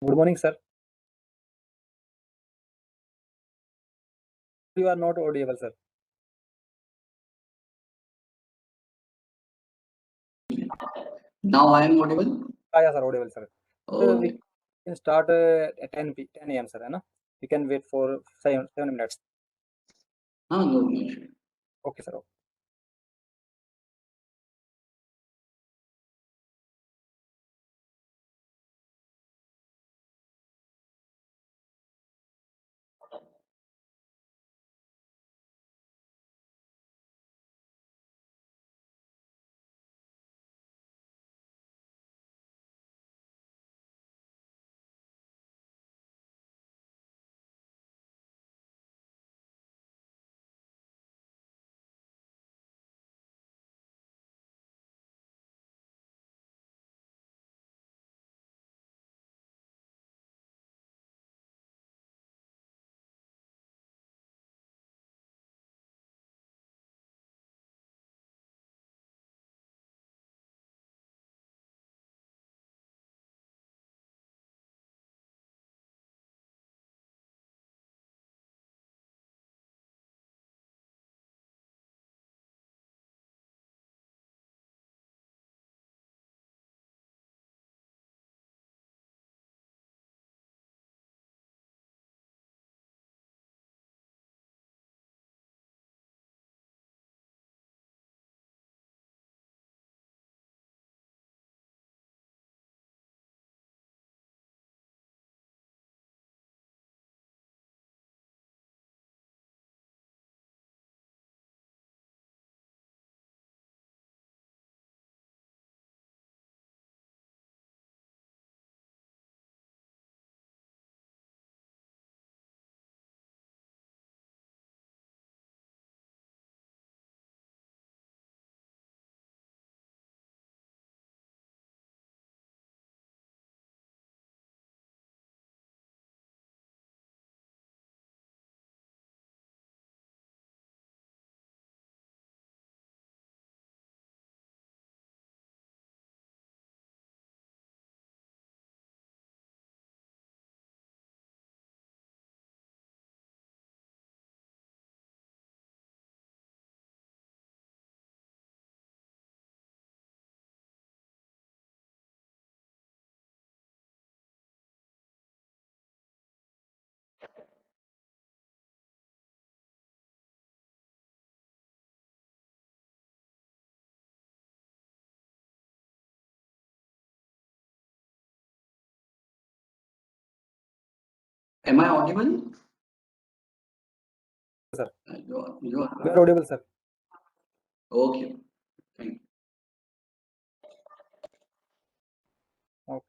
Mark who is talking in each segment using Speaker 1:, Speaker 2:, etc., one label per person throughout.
Speaker 1: Good morning, sir. You are not audible, sir.
Speaker 2: Now I am audible.
Speaker 1: Yeah, sir, audible, sir. We
Speaker 2: Okay.
Speaker 1: can start at 10 a.m., sir. है ना? We can wait for 7 minutes.
Speaker 2: हाँ, no issue.
Speaker 1: Okay, sir. Okay.
Speaker 2: Am I audible?
Speaker 1: Sir.
Speaker 2: You are.
Speaker 1: We are audible, sir.
Speaker 2: Okay. Thank you.
Speaker 1: Okay.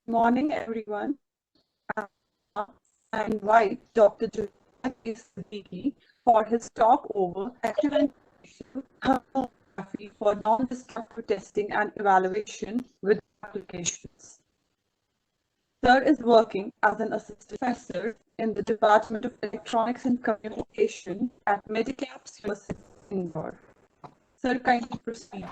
Speaker 3: Morning, everyone. I invite Dr. Junaid Siddiqui for his talk over active and passive thermography for non-destructive testing and evaluation with applications. Sir is working as an assistant professor in the Department of Electronics and Communication at Medicaps University, Indore. Sir, kindly proceed.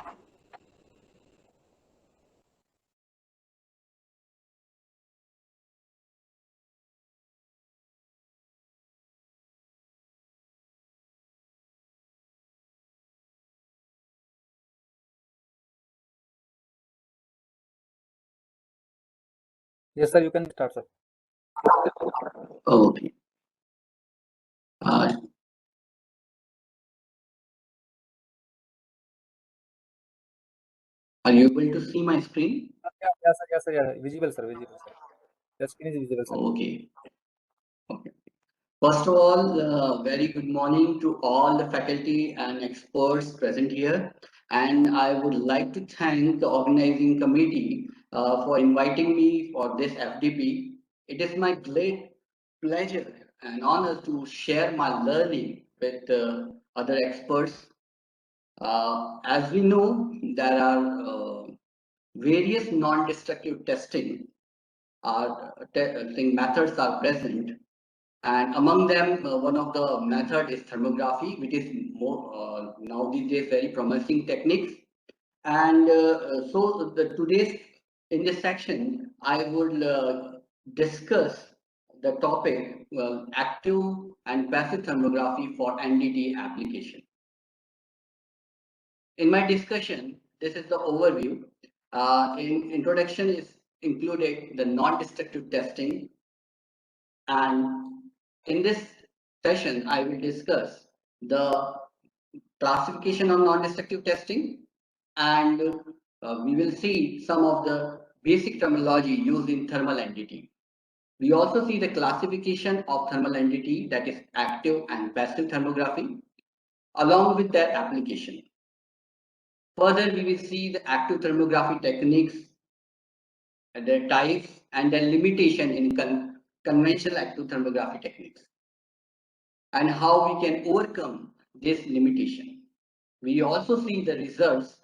Speaker 1: Yes, sir, you can start, sir.
Speaker 2: Okay. Are you able to see my screen?
Speaker 1: Yes, sir, yeah, visible, sir, visible, sir. The screen is visible, sir.
Speaker 2: Okay. Okay. First of all, very good morning to all the faculty and experts present here. And I would like to thank the organizing committee for inviting me for this FDP. It is my great pleasure and honor to share my learning with other experts. As we know, there are various non-destructive testing methods are present, and among them, one of the method is thermography, which is more now these days very promising techniques. And so today's in this section, I would discuss the topic active and passive thermography for NDT application. In my discussion, this is the overview. In introduction is included the non-destructive testing, and in this session, I will discuss the classification of non-destructive testing, and we will see some of the basic terminology used in thermal NDT. We also see the classification of thermal NDT, that is active and passive thermography, along with their application. Further, we will see the active thermography techniques, their types, and their limitation in conventional active thermography techniques, and how we can overcome this limitation. We also see the results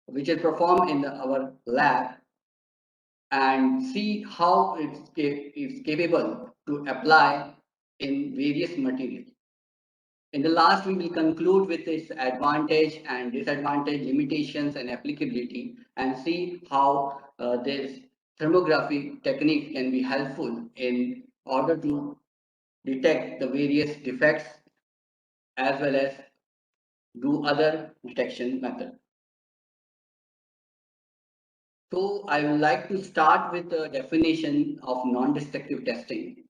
Speaker 2: which is performed in our lab and see how it's capable to apply in various materials. In the last, we will conclude with its advantage and disadvantage, limitations and applicability, and see how this thermography technique can be helpful in order to detect the various defects as well as do other detection methods. So I would like to start with the definition of non-destructive testing.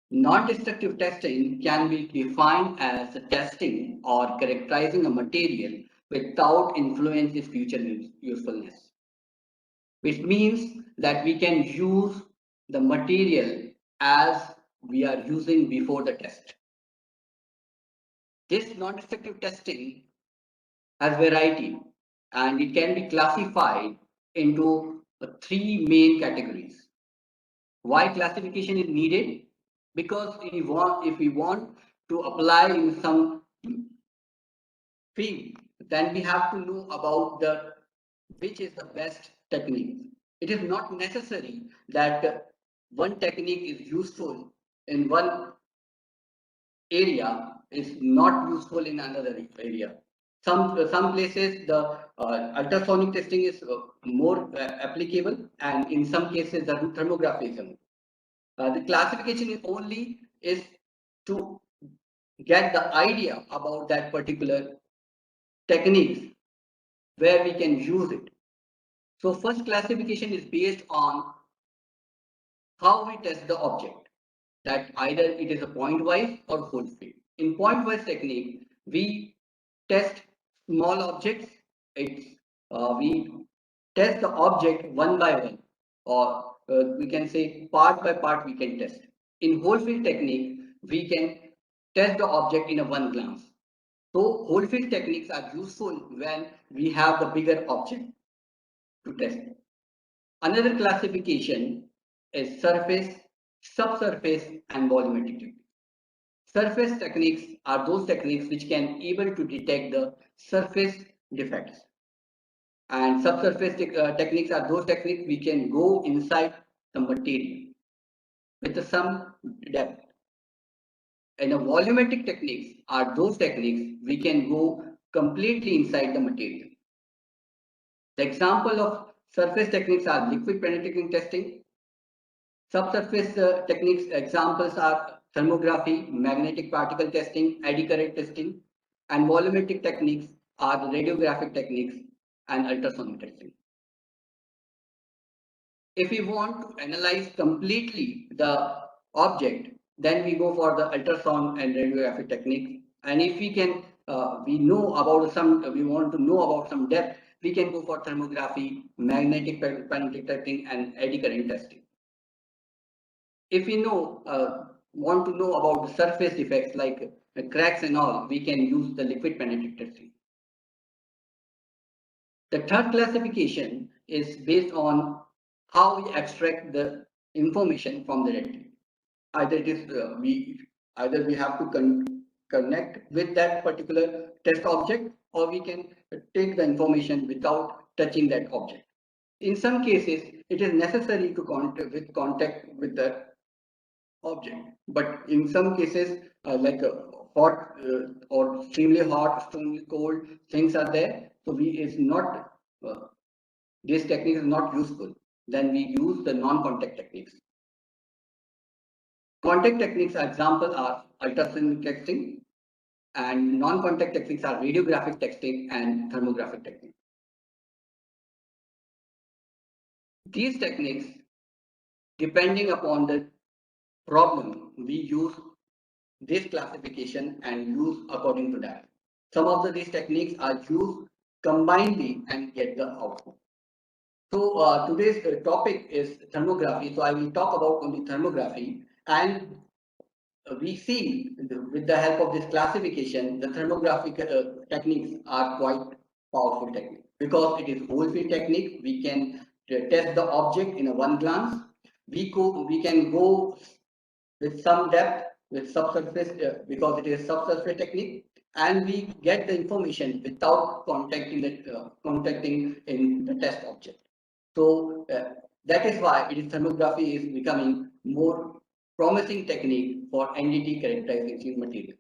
Speaker 2: Non-destructive testing can be defined as testing or characterizing a material without influence its future usefulness, which means that we can use the material as we are using before the test. This non-destructive testing has variety, and it can be classified into three main categories. Why classification is needed? Because if we want to apply in some field, then we have to know about which is the best technique. It is not necessary that one technique is useful in one area is not useful in another area. Some places the ultrasonic testing is more applicable, and in some cases the thermography is the classification is to get the idea about that particular techniques where we can use it. So first classification is based on how we test the object, that either it is a point-wise or whole field. In point-wise technique, we test small objects. We test the object one by one, or we can say part by part we can test. In whole field technique, we can test the object in a one glance. So whole field techniques are useful when we have the bigger object to test. Another classification is surface, subsurface, and volumetric techniques. Surface techniques are those techniques which can able to detect the surface defects. And subsurface techniques are those techniques we can go inside the material with some depth. And the volumetric techniques are those techniques we can go completely inside the material. The example of surface techniques are liquid penetrating testing. Subsurface techniques examples are thermography, magnetic particle testing, eddy current testing, and volumetric techniques are the radiographic techniques and ultrasonic testing. If we want to analyze completely the object, then we go for the ultrasound and radiographic technique. And if we can, we know about some, we want to know about some depth, we can go for thermography, magnetic penetrating testing, and eddy current testing. If we know, want to know about the surface defects like cracks and all, we can use the liquid penetrating testing. The third classification is based on how we extract the information from the data. Either it is either we have to connect with that particular test object, or we can take the information without touching that object. In some cases, it is necessary to contact with the object, but in some cases, like hot or extremely hot, extremely cold things are there, so is not this technique is not useful. Then we use the non-contact techniques. Contact techniques example are ultrasonic testing, and non-contact techniques are radiographic testing and thermographic techniques. These techniques, depending upon the problem, we use this classification and use according to that. Some of these techniques are used combinedly and get the output. So today's topic is thermography. So I will talk about only thermography, and we see with the help of this classification, the thermographic techniques are quite powerful techniques because it is whole field technique. We can test the object in a one glance. We can go with some depth with subsurface because it is subsurface technique, and we get the information without contacting in the test object. So that is why thermography is becoming more promising technique for NDT characterizing material.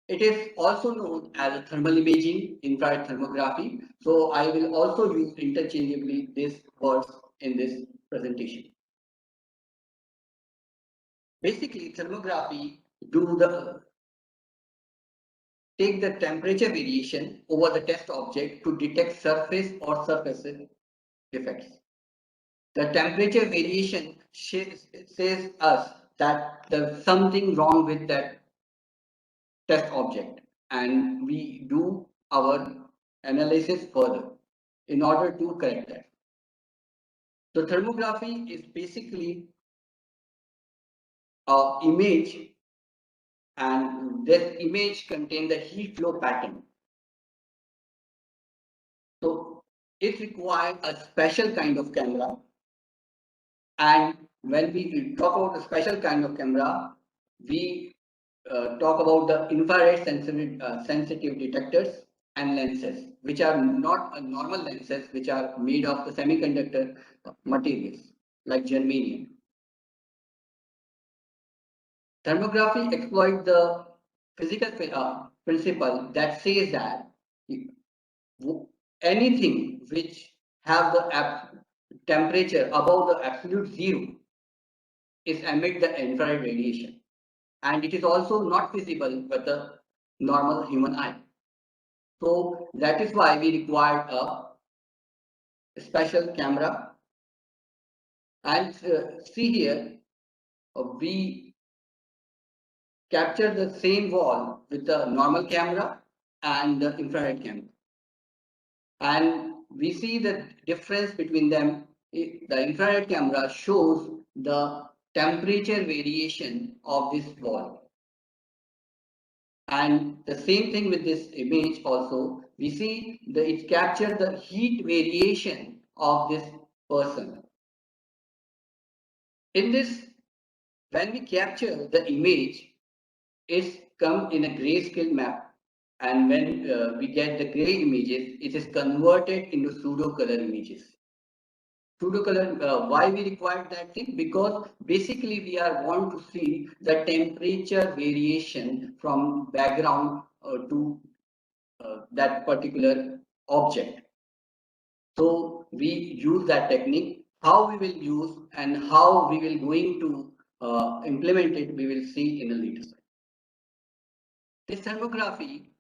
Speaker 2: It is also known as a thermal imaging, infrared thermography. So I will also use interchangeably these words in this presentation. Basically, thermography take the temperature variation over the test object to detect surface or surface defects. The temperature variation says us that there's something wrong with that test object, and we do our analysis further in order to correct that. So thermography is basically an image, and this image contains the heat flow pattern. So it requires a special kind of camera. And when we talk about a special kind of camera, we talk about the infrared sensitive detectors and lenses, which are not normal lenses, which are made of the semiconductor materials like germanium. Thermography exploits the physical principle that says that anything which have the temperature above the absolute zero is emit the infrared radiation, and it is also not visible with the normal human eye. So that is why we require a special camera. And see here, we capture the same wall with the normal camera and the infrared camera, and we see the difference between them. The infrared camera shows the temperature variation of this wall, and the same thing with this image also. We see that it captures the heat variation of this person. In this, when we capture the image, it's come in a grayscale map, and when we get the gray images, it is converted into pseudo color images. Pseudo color, why we require that thing? Because basically we are want to see the temperature variation from background to that particular object. So we use that technique. How we will use and how we will going to implement it, we will see in a later slide. This thermography,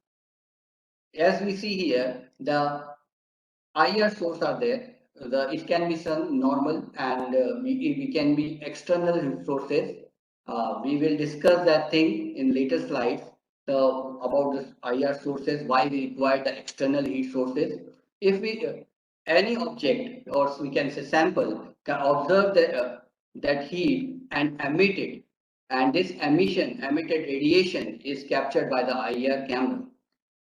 Speaker 2: as we see here, the IR source are there. It can be some normal and we can be external sources. We will discuss that thing in later slides. So about this IR sources, why we require the external heat sources. If we any object or we can say sample can observe that heat and emit it, and this emitted radiation is captured by the IR camera.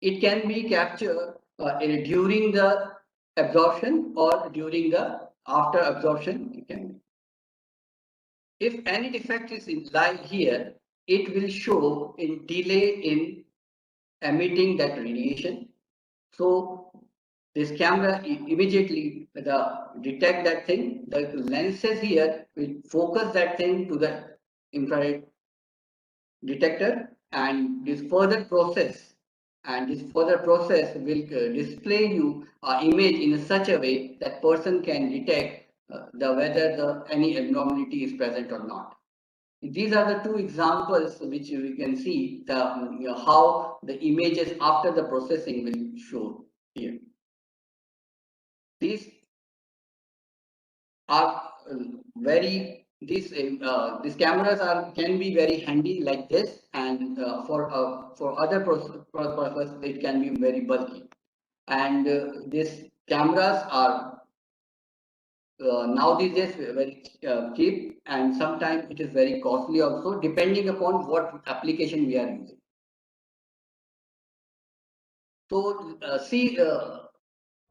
Speaker 2: It can be captured during the absorption or during the after absorption. It can be. If any defect is lie here, it will show in delay in emitting that radiation. So this camera immediately detect that thing. The lenses here will focus that thing to the infrared detector, and this further process will display you image in such a way that person can detect whether any abnormality is present or not. These are the two examples which we can see how the images after the processing will show here. These are these cameras can be very handy like this, and for other purpose it can be very bulky, and these cameras are nowadays very cheap, and sometimes it is very costly also, depending upon what application we are using. So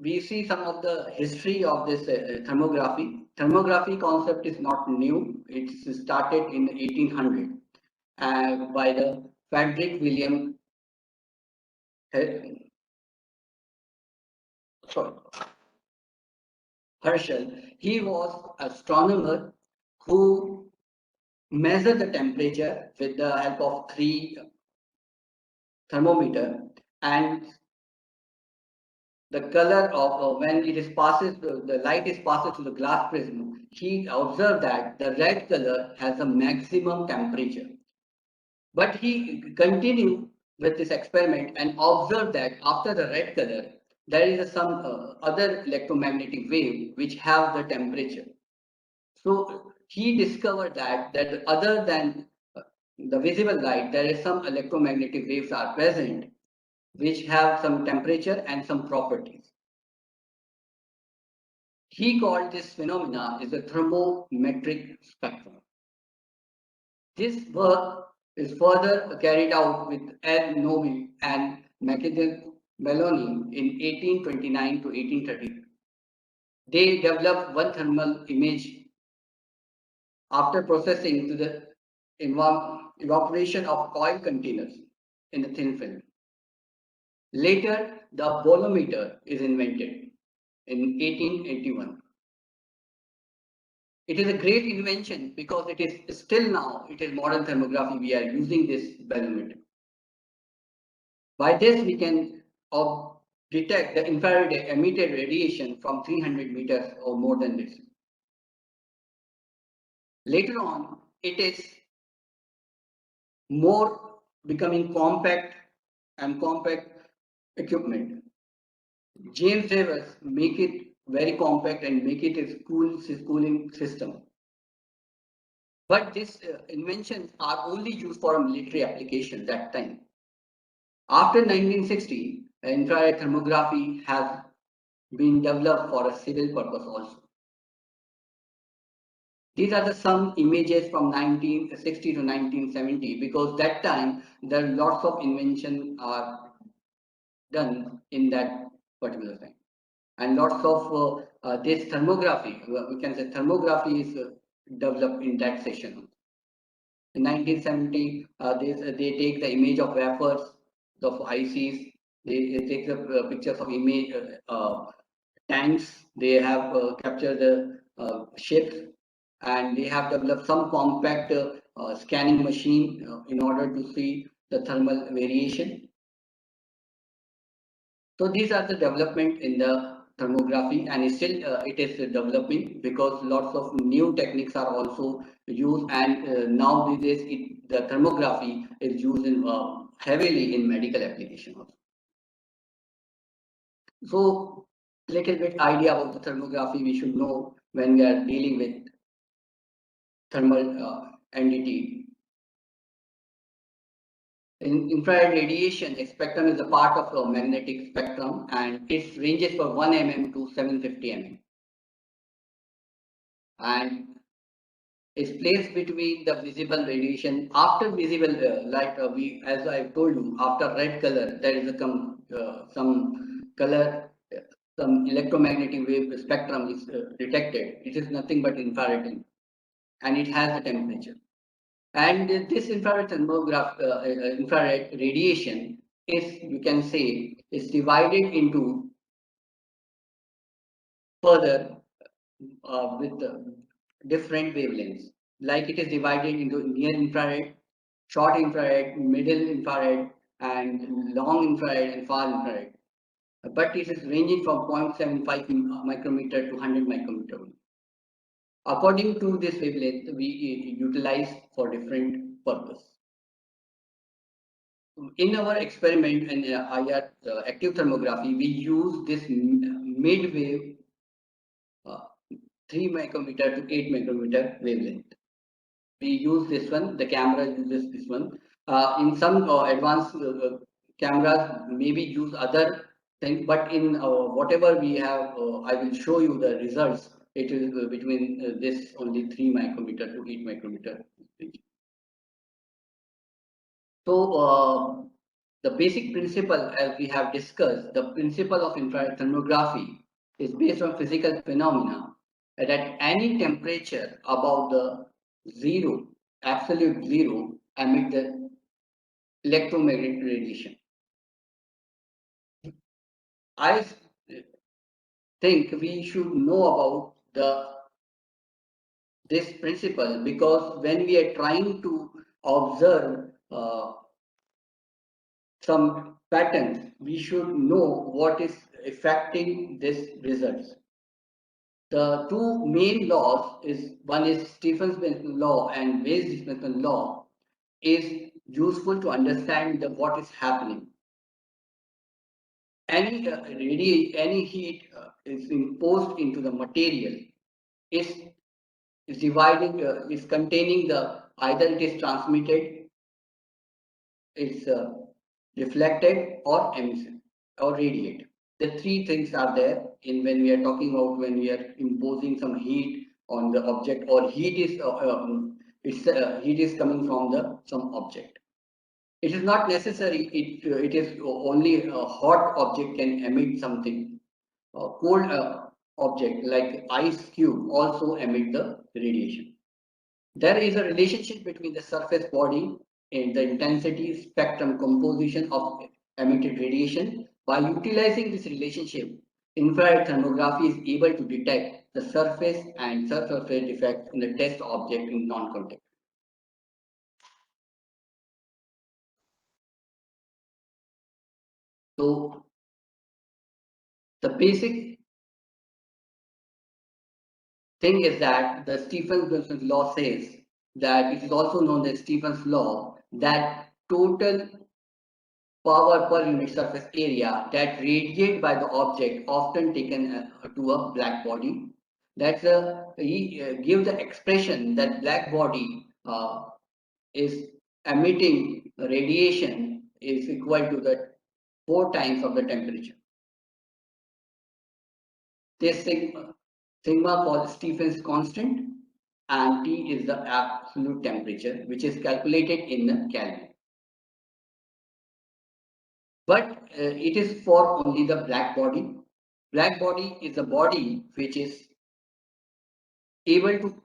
Speaker 2: we see some of the history of this thermography. Thermography concept is not new. It started in 1800 by the Frederick William Herschel. He was an astronomer who measured the temperature with the help of 3 thermometer, and the color of when it is passes the light is passes through the glass prism, he observed that the red color has a maximum temperature. But he continued with this experiment and observed that after the red color, there is some other electromagnetic wave which have the temperature. So he discovered that other than the visible light, there is some electromagnetic waves are present which have some temperature and some properties. He called this phenomena is a thermometric spectrum. This work is further carried out with Ed Noble and Mackenzie Belloni in 1829 to 1830. They developed one thermal image after processing to the evaporation of oil containers in the thin film. Later, the bolometer is invented in 1881. It is a great invention because it is still now, it is modern thermography, we are using this bolometer. By this, we can detect the infrared emitted radiation from 300 meters or more than this. Later on, it is more becoming compact and compact equipment. James Davis make it very compact and make it a cooling system. But these inventions are only used for a military application that time. After 1960, infrared thermography has been developed for a civil purpose also. These are some images from 1960 to 1970, because that time there are lots of inventions are done in that particular time. And lots of this thermography, we can say thermography is developed in that session. In 1970, they take the image of wafers of ICs. They take the pictures of image tanks. They have captured the ships, and they have developed some compact scanning machine in order to see the thermal variation. So these are the development in the thermography, and still it is developing because lots of new techniques are also used, and nowadays the thermography is used in, heavily in medical application also. So little bit idea about the thermography we should know when we are dealing with thermal entity. In infrared radiation, a spectrum is a part of a magnetic spectrum, and it ranges from 1 mm to 750 mm. And is placed between the visible radiation. After visible light, as I told you, after red color, there is a some color, some electromagnetic wave spectrum is detected. It is nothing but infrared, and it has a temperature. And this infrared infrared radiation is, you can say, is divided into further with different wavelengths. Like it is divided into near infrared, short infrared, middle infrared, and long infrared and far infrared. But it is ranging from 0.75 micrometer to 100 micrometer. According to this wavelength, we utilize for different purpose. In our experiment in IR active thermography, we use this mid wave 3 micrometer to 8 micrometer wavelength. We use this one, the camera uses this one. In some advanced cameras, maybe use other things, but in whatever we have, I will show you the results. It is between this only 3 micrometer to 8 micrometer. So the basic principle, as we have discussed, the principle of infrared thermography is based on physical phenomena that at any temperature above the zero, absolute zero, emit the electromagnetic radiation. I think we should know about this principle, because when we are trying to observe some patterns, we should know what is affecting this results. The two main laws is, one is Stephenson law and Weiss-Stephenson law, is useful to understand what is happening. Any any heat is imposed into the material is dividing is containing the, either it is transmitted, it's reflected, or emission or radiated. The three things are there in when we are talking about, when we are imposing some heat on the object, or heat is heat is coming from the some object. It is not necessary. It is only a hot object can emit something. A cold object like ice cube also emit the radiation. There is a relationship between the surface body and the intensity, spectrum, composition of emitted radiation. By utilizing this relationship, infrared thermography is able to detect the surface and subsurface defects in the test object in non-contact. So the basic thing is that the Stephenson law says that, it is also known as Stephen's law, that total power per unit surface area that radiate by the object often taken to a black body. That's he gives the expression that black body is emitting radiation is equal to the 4 times of the temperature. This sigma called Stephen's constant, and T is the absolute temperature, which is calculated in the Kelvin. But it is for only the black body. Black body is a body which is able to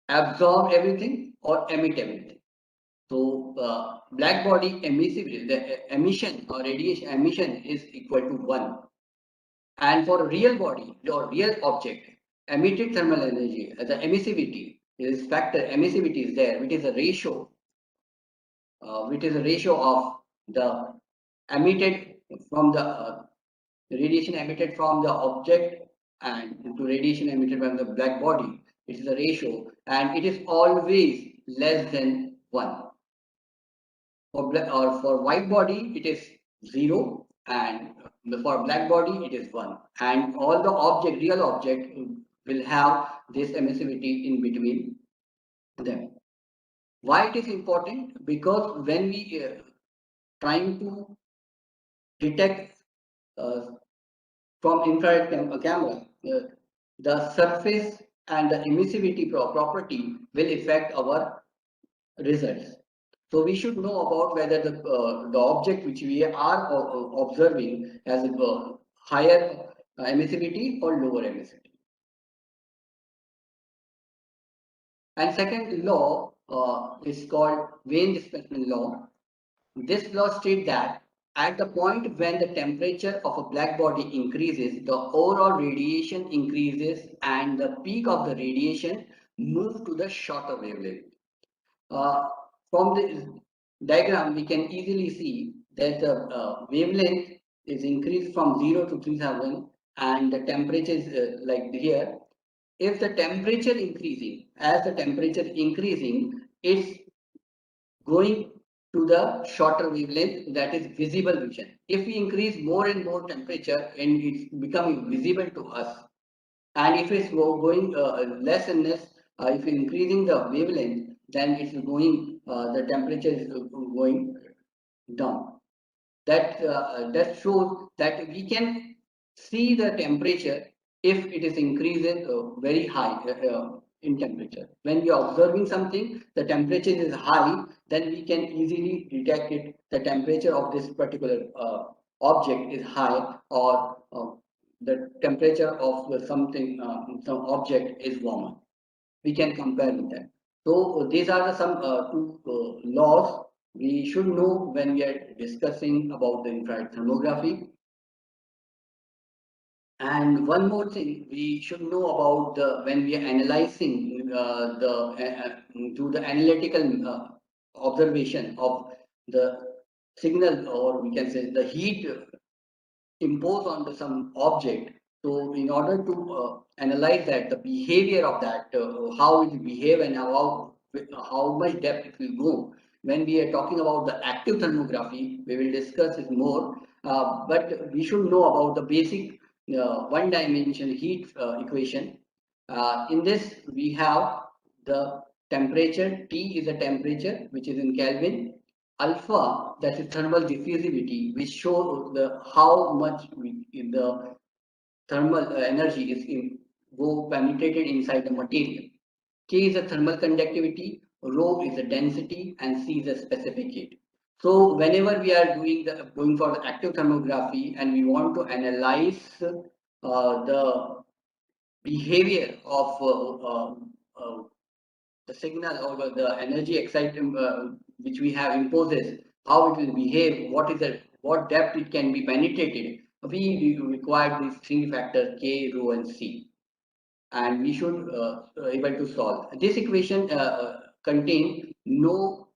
Speaker 2: absorb everything or emit everything. So black body emissivity, the emission or radiation emission is equal to 1. And for a real body or real object, emitted thermal energy, the emissivity is factor, emissivity is there, which is a ratio, of the emitted from the radiation emitted from the object and to radiation emitted from the black body. It is a ratio, and it is always less than 1. For black or for white body, it is 0, and for black body, it is 1. And all the real object, will have this emissivity in between them. Why it is important? Because when we trying to detect from infrared camera, the surface and the emissivity property will affect our results. So we should know about whether the object which we are observing has a higher emissivity or lower emissivity. And second law is called Wien displacement law. This law states that at the point when the temperature of a black body increases, the overall radiation increases and the peak of the radiation moves to the shorter wavelength. From the diagram, we can easily see that the wavelength is increased from 0 to 3000 and the temperature is like here. If the temperature increasing, as the temperature increasing, it's going to the shorter wavelength, that is visible vision. If we increase more and more temperature and it's becoming visible to us, and if it's going less and less, if increasing the wavelength, then it's going, the temperature is going down. That shows that we can see the temperature if it is increasing very high in temperature. When we are observing something, the temperature is high, then we can easily detect it. The temperature of this particular object is high, or the temperature of something, some object is warmer. We can compare with that. So these are the some two laws we should know when we are discussing about the infrared thermography. And one more thing we should know about when we are analyzing to the analytical observation of the signal, or we can say the heat imposed on some object. So in order to analyze that, the behavior of that, how it will behave and how much depth it will go. When we are talking about the active thermography, we will discuss it more, but we should know about the basic one-dimension heat equation. In this, we have the temperature. T is the temperature, which is in Kelvin. Alpha, that is thermal diffusivity, which shows the how much the thermal energy is penetrated inside the material. K is the thermal conductivity, rho is the density, and C is the specific heat. So whenever we are going for the active thermography and we want to analyze the behavior of the signal or the energy excitement which we have imposes, how it will behave, what depth it can be penetrated, we require these three factors K, rho, and C, and we should able to solve. This equation contain no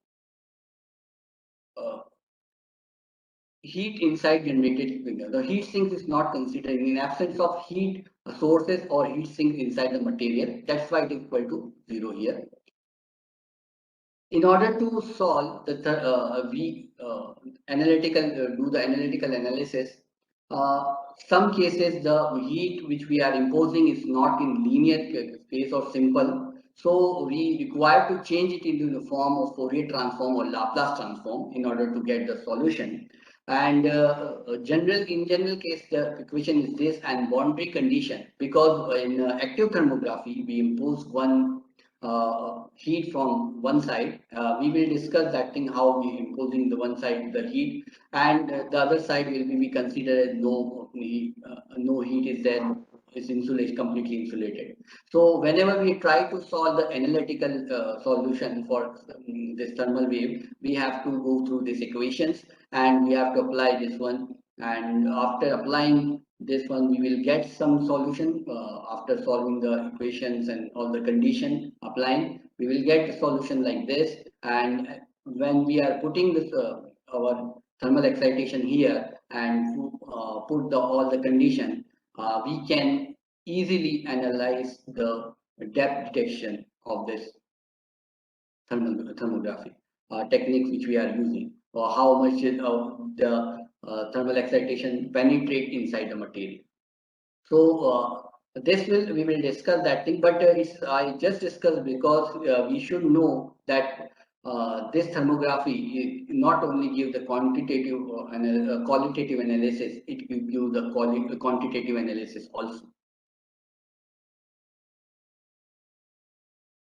Speaker 2: heat inside generated signal. The heat sink is not considered in absence of heat sources or heat sink inside the material. That's why it is equal to 0 here. In order to solve the analytical do the analytical analysis, some cases the heat which we are imposing is not in linear space or simple, so we require to change it into the form of Fourier transform or Laplace transform in order to get the solution. And in general case, the equation is this, and boundary condition, because in active thermography we impose one heat from one side. We will discuss that thing, how we imposing the one side the heat, and the other side will be considered as no heat is there, is completely insulated. So whenever we try to solve the analytical solution for this thermal wave, we have to go through these equations and we have to apply this one. And after applying this one, we will get some solution after solving the equations and all the condition applying. We will get a solution like this. And when we are putting this our thermal excitation here and put all the condition, we can easily analyze the depth detection of this thermography technique which we are using, or how much of the thermal excitation penetrate inside the material. So we will discuss that thing, but I just discussed because we should know that this thermography not only give the quantitative and qualitative analysis, it will give the quantitative analysis also.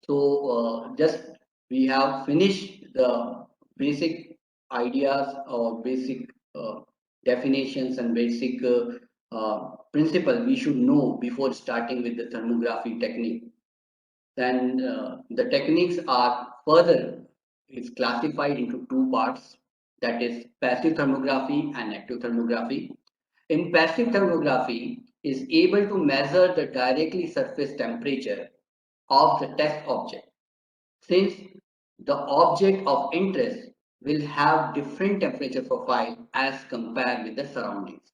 Speaker 2: So just we have finished the basic ideas or basic definitions and basic principle we should know before starting with the thermography technique. Then the techniques are further is classified into two parts, that is passive thermography and active thermography. In passive thermography is able to measure the directly surface temperature of the test object, since the object of interest will have different temperature profile as compared with the surroundings.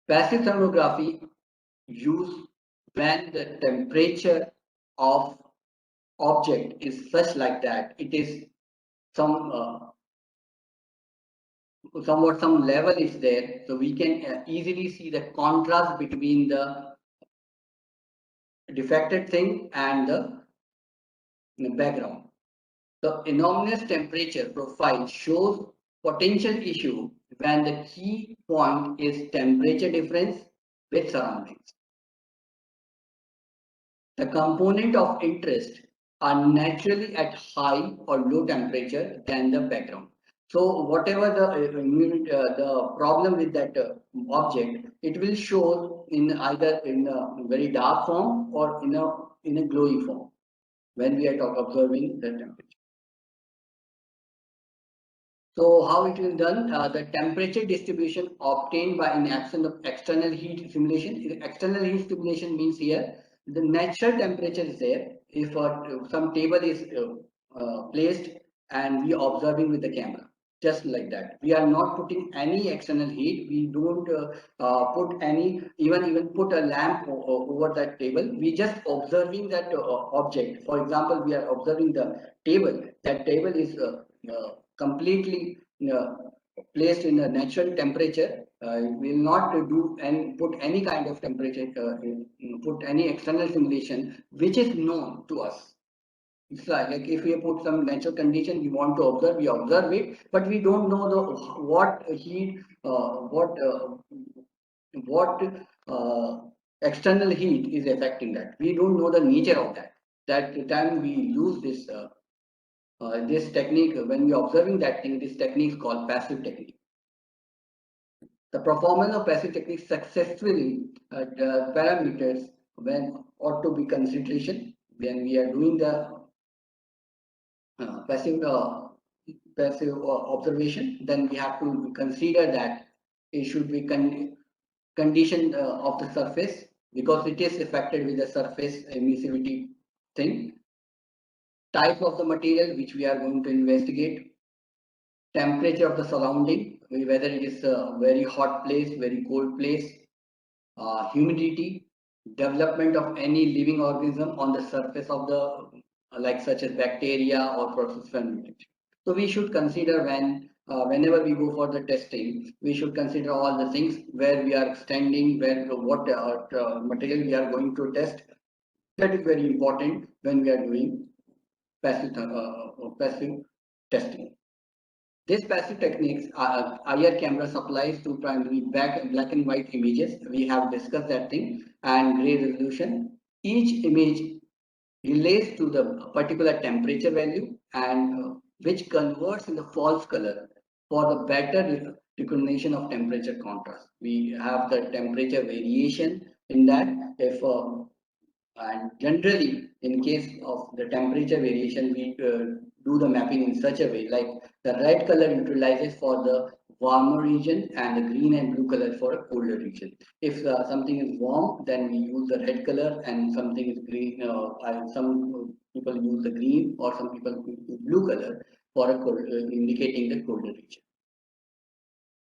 Speaker 2: Passive thermography used when the temperature of object is such like that it is somewhat some level is there, so we can easily see the contrast between the defected thing and the background. The anomalous temperature profile shows potential issue when the key point is temperature difference with surroundings. The component of interest are naturally at high or low temperature than the background. So whatever the problem with that object, it will show in either in a very dark form or in a glowy form when we are observing the temperature. So how it is done? The temperature distribution obtained by an action of external heat simulation. External heat simulation means here the natural temperature is there. If some table is placed and we are observing with the camera, just like that. We are not putting any external heat. We don't put any even put a lamp over that table. We just observing that object. For example, we are observing the table. That table is completely placed in a natural temperature. Will not do and put any kind of temperature, put any external simulation which is known to us. It's like if we put some natural condition we want to observe, we observe it, but we don't know the what heat, what external heat is affecting that. We don't know the nature of that. That time we use this this technique when we are observing that thing. This technique is called passive technique. The performance of passive technique successfully parameters when ought to be consideration when we are doing the passive observation. Then we have to consider that it should be condition of the surface, because it is affected with the surface emissivity thing. Type of the material which we are going to investigate, temperature of the surrounding, whether it is a very hot place, very cold place, humidity, development of any living organism on the surface of the like such as bacteria or process fermentation. So we should consider whenever we go for the testing, we should consider all the things where we are extending, what material we are going to test. That is very important when we are doing passive testing. This passive techniques IR camera supplies to primarily black and white images. We have discussed that thing, and gray resolution. Each image relates to the particular temperature value and which converts in the false color for the better discrimination of temperature contrast. We have the temperature variation in that. If and generally, in case of the temperature variation, we do the mapping in such a way, like the red color utilizes for the warmer region and the green and blue color for a colder region. If something is warm, then we use the red color, and something is green, some people use the green, or some people use blue color for a cold, indicating the colder region.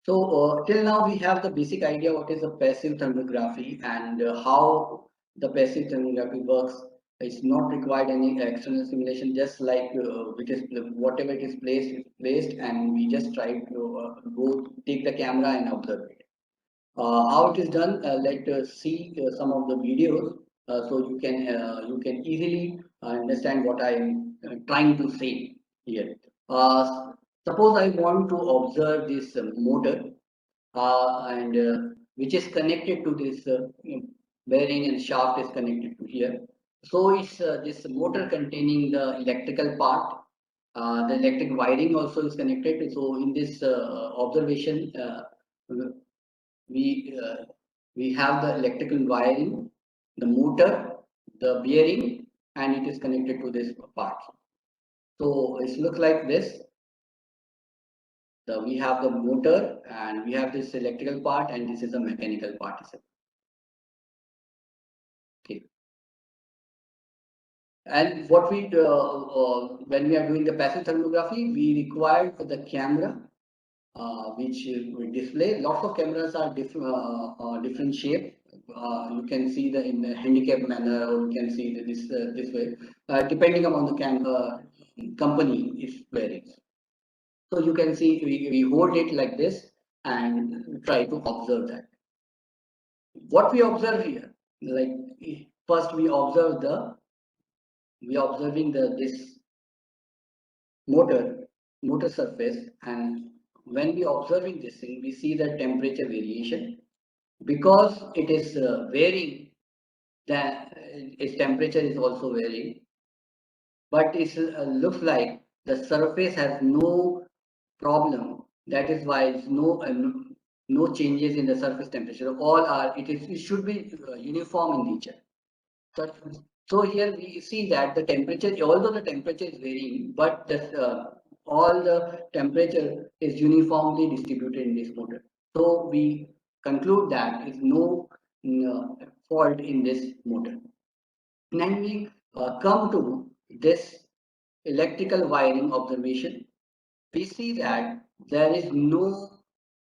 Speaker 2: So till now we have the basic idea what is the passive thermography and how the passive thermography works. It's not required any external simulation, just like it is whatever it is placed, and we just try to go take the camera and observe it. How it is done? Let us see some of the videos, so you can easily understand what I am trying to say here. Suppose I want to observe this motor, and which is connected to this bearing, and shaft is connected to here. So it's this motor containing the electrical part. The electric wiring also is connected. So in this observation, we uh, we have the electrical wiring, the motor, the bearing, and it is connected to this part. So it looks like this. We have the motor, and we have this electrical part, and this is a mechanical part. Okay. And what we when we are doing the passive thermography, we require the camera, which will display. Lots of cameras are different shape. You can see the in the handicap manner, or you can see this way, depending upon the company is varies. So you can see we hold it like this and try to observe that. What we observe here, like first we observing this motor surface, and when we observing this thing, we see the temperature variation. Because it is varying, that its temperature is also varying, but it looks like the surface has no problem. That is why it's no changes in the surface temperature. All are it should be uniform in nature. So here we see that the temperature, although the temperature is varying, but all the temperature is uniformly distributed in this motor. So we conclude that is no fault in this motor. Then we come to this electrical wiring observation. We see that there is no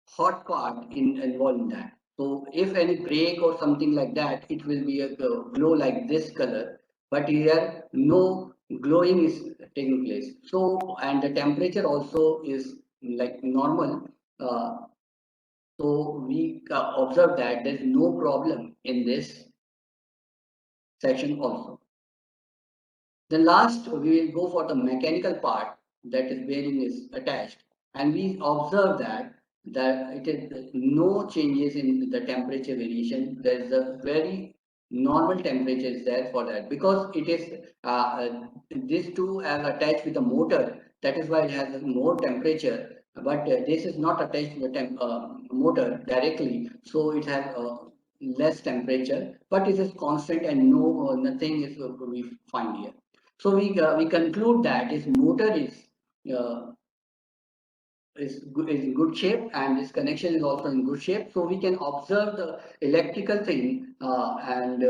Speaker 2: hot part involved in that. So if any break or something like that, it will be a glow like this color, but here no glowing is taking place. So, and the temperature also is like normal. So we observe that there is no problem in this section also. The last, we will go for the mechanical part, that is bearing is attached, and we observe that it is no changes in the temperature variation. There is a very normal temperature is there for that, because it is these two are attached with the motor. That is why it has more temperature. But this is not attached to the motor directly, so it has less temperature. But it is constant, and no nothing is we find here. So we conclude that his motor uh, is in good shape, and this connection is also in good shape. So we can observe the electrical thing, and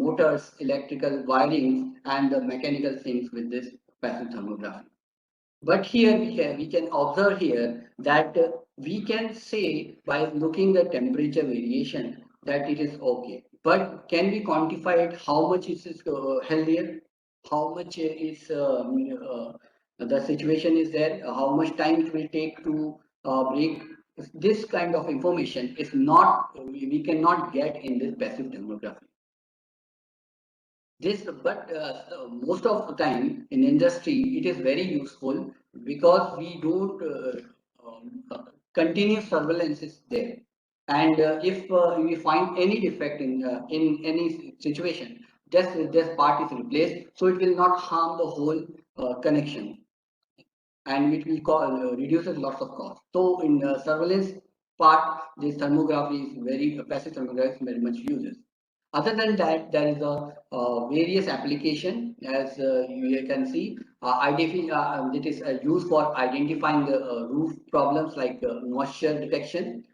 Speaker 2: motors, electrical wirings, and the mechanical things with this passive thermography. But here we can observe here that we can say by looking the temperature variation that it is okay. But can we quantify it? How much is healthier? How much is the situation is there? How much time it will take to break? This kind of information is not, we cannot get in this passive thermography. But most of the time in industry, it is very useful, because we don't continuous surveillance is there, and if we find any defect in any situation, this part is replaced, so it will not harm the whole connection. and which will reduces lots of cost. So in the surveillance part, this thermography is passive thermography is very much uses. Other than that, there is a various application, as you can see. It is used for identifying the roof problems like moisture detection,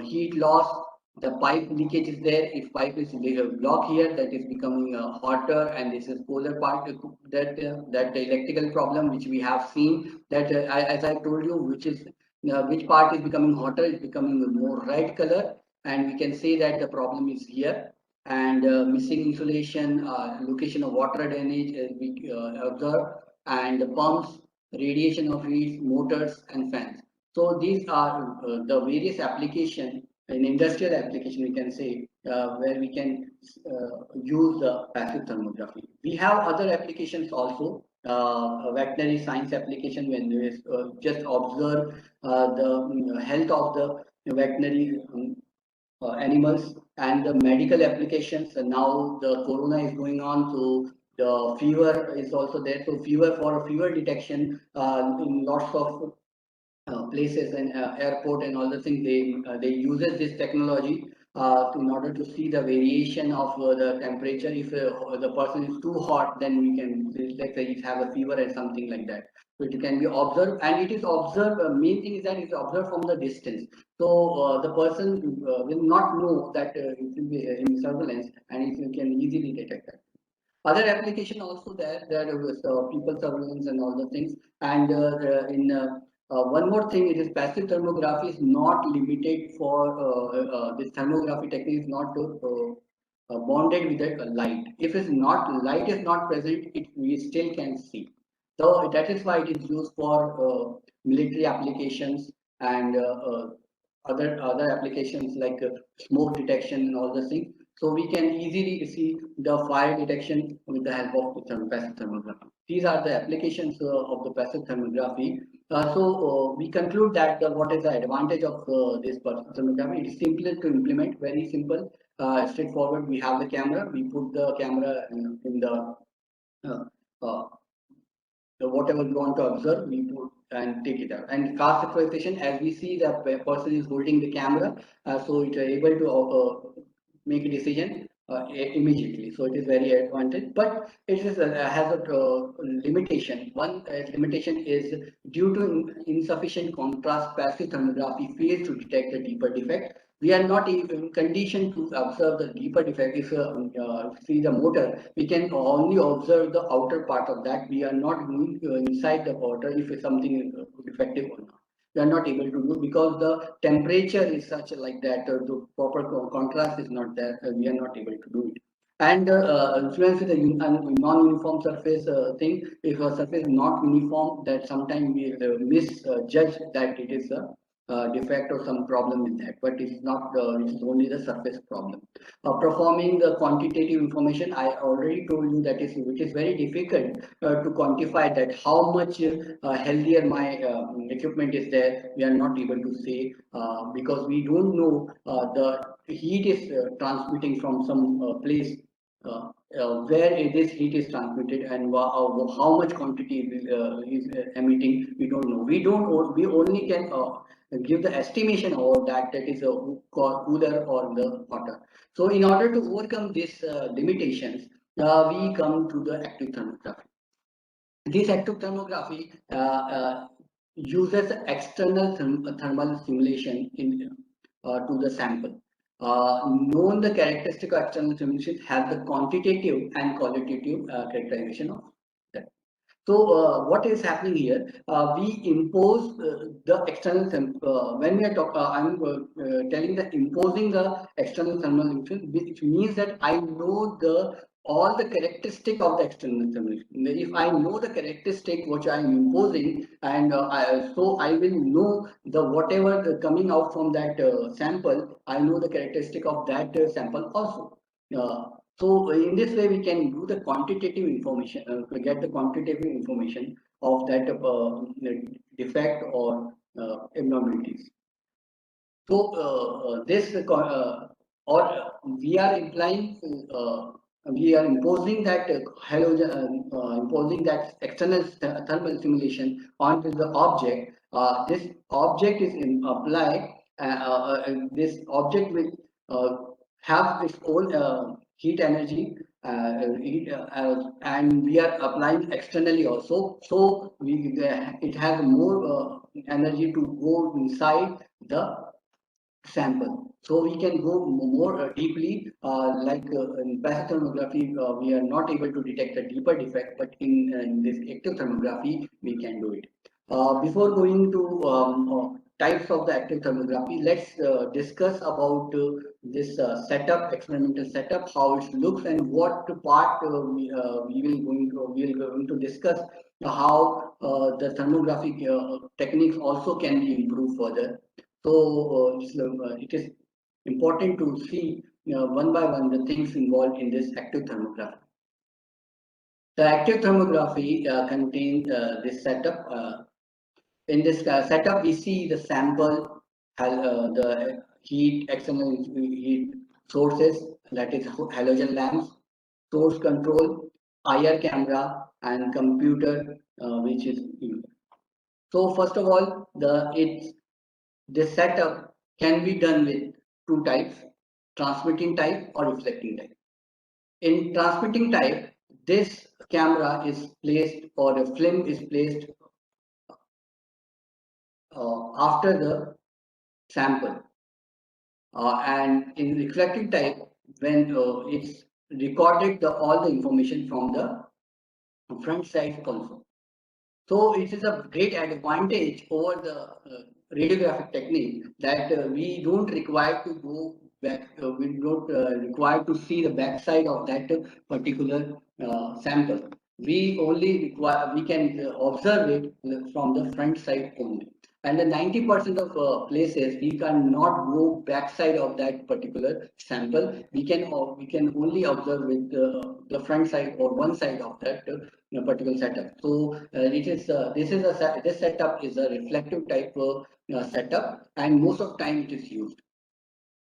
Speaker 2: heat loss. The pipe leakage is there. If pipe is blocked here, that is becoming hotter, and this is polar part that the electrical problem which we have seen. That as I told you, which part is becoming hotter, is becoming more red color, and we can say that the problem is here. And missing insulation, location of water drainage we observe, and the pumps, radiation of heat, motors, and fans. So these are the various application, in industrial application we can say, where we can use the passive thermography. We have other applications also, veterinary science application, when we just observe the health of the veterinary animals, and the medical applications. And now the corona is going on, so the fever is also there. So for fever detection in lots of places and airport and all the things, they uses this technology in order to see the variation of the temperature. If the person is too hot, then we can, like say, he have a fever and something like that. So it can be observed, and it is observed. Main thing is that it's observed from the distance. So the person will not know that it will be in surveillance, and it can easily detect that. Other application also there was people surveillance and all the things. And one more thing, it is passive thermography is not limited for this thermography technique is not bonded with the light. If it's not, light is not present, we still can see. So that is why it is used for military applications, and other applications like smoke detection and all the things. So we can easily see the fire detection with the help of the passive thermography. These are the applications of the passive thermography. We conclude that what is the advantage of this passive thermography? It is simple to implement, very simple, straightforward. We have the camera, we put the camera in the uh, uh, whatever we want to observe, we put and take it out. And cast acquisition, as we see the person is holding the camera, so it is able to make a decision immediately. So it is very advantage, but it is has a limitation. One limitation is due to insufficient contrast. Passive thermography fails to detect the deeper defect. We are not in condition to observe the deeper defect. If see the motor, we can only observe the outer part of that. We are not going inside the motor if something is defective or not. We are not able to do, because the temperature is such like that, the proper contrast is not there. We are not able to do it. And influence with the non-uniform surface thing. If a surface is not uniform, that sometimes we misjudge that it is a defect or some problem with that, but it's not. It is only the surface problem. Performing the quantitative information, I already told you that it is very difficult to quantify that how much healthier my equipment is there. We are not able to say because we don't know the heat is transmitting from some place. Where this heat is transmitted, and how much quantity is emitting, we don't know. We only can give the estimation of that is a cooler or the hotter. So in order to overcome these limitations, we come to the active thermography. This active thermography uses external thermal simulation to the sample. Known the characteristic of external simulation have the quantitative and qualitative characterization of that. So what is happening here? We impose the external when we are I'm telling that imposing the external thermal simulation, which means that I know all the characteristic of the external simulation. If I know the characteristic which I am imposing, and so I will know the whatever coming out from that sample, I know the characteristic of that sample also. So in this way, we can do the quantitative information, get the quantitative information of that defect or abnormalities. So this or we are implying we are imposing that imposing that external thermal simulation onto the object. This object is applied. This object will have its own heat energy, and we are applying externally also. So it has more energy to go inside the sample. So we can go more deeply, in passive thermography, we are not able to detect a deeper defect, but in this active thermography, we can do it. Before going to types of the active thermography, let's discuss about this experimental setup, how it looks, and what part we will going to discuss how the thermographic techniques also can be improved further. So it is important to see one by one the things involved in this active thermography. The active thermography contains this setup. In this setup, we see the sample, the external heat sources, that is halogen lamps, source control, IR camera, and computer, which is used. So first of all, this setup can be done with two types, transmitting type or reflecting type. In transmitting type, this camera is placed, or the film is placed after the sample. And in reflecting type, when it's recorded all the information from the front side console. So it is a great advantage over the radiographic technique that we don't require to go back, we don't require to see the backside of that particular sample. We can observe it from the front side only. And the 90% of places we cannot go backside of that particular sample. We can only observe with the front side or one side of that particular setup. So this setup is a reflective type setup, and most of the time it is used.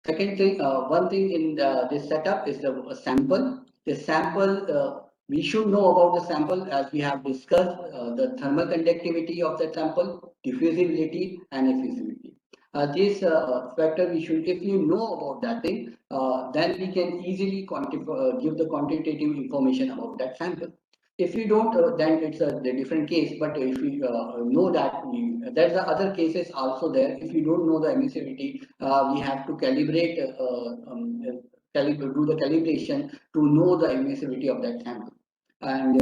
Speaker 2: Second thing, one thing in this setup is the sample. The sample, we should know about the sample, as we have discussed the thermal conductivity of the sample, diffusibility, and effusivity. This factor we should, if you know about that thing, then we can easily give the quantitative information about that sample. If you don't, then it's a different case. But if you know that, there's other cases also there. If you don't know the emissivity, we have to calibrate, do the calibration to know the emissivity of that sample. And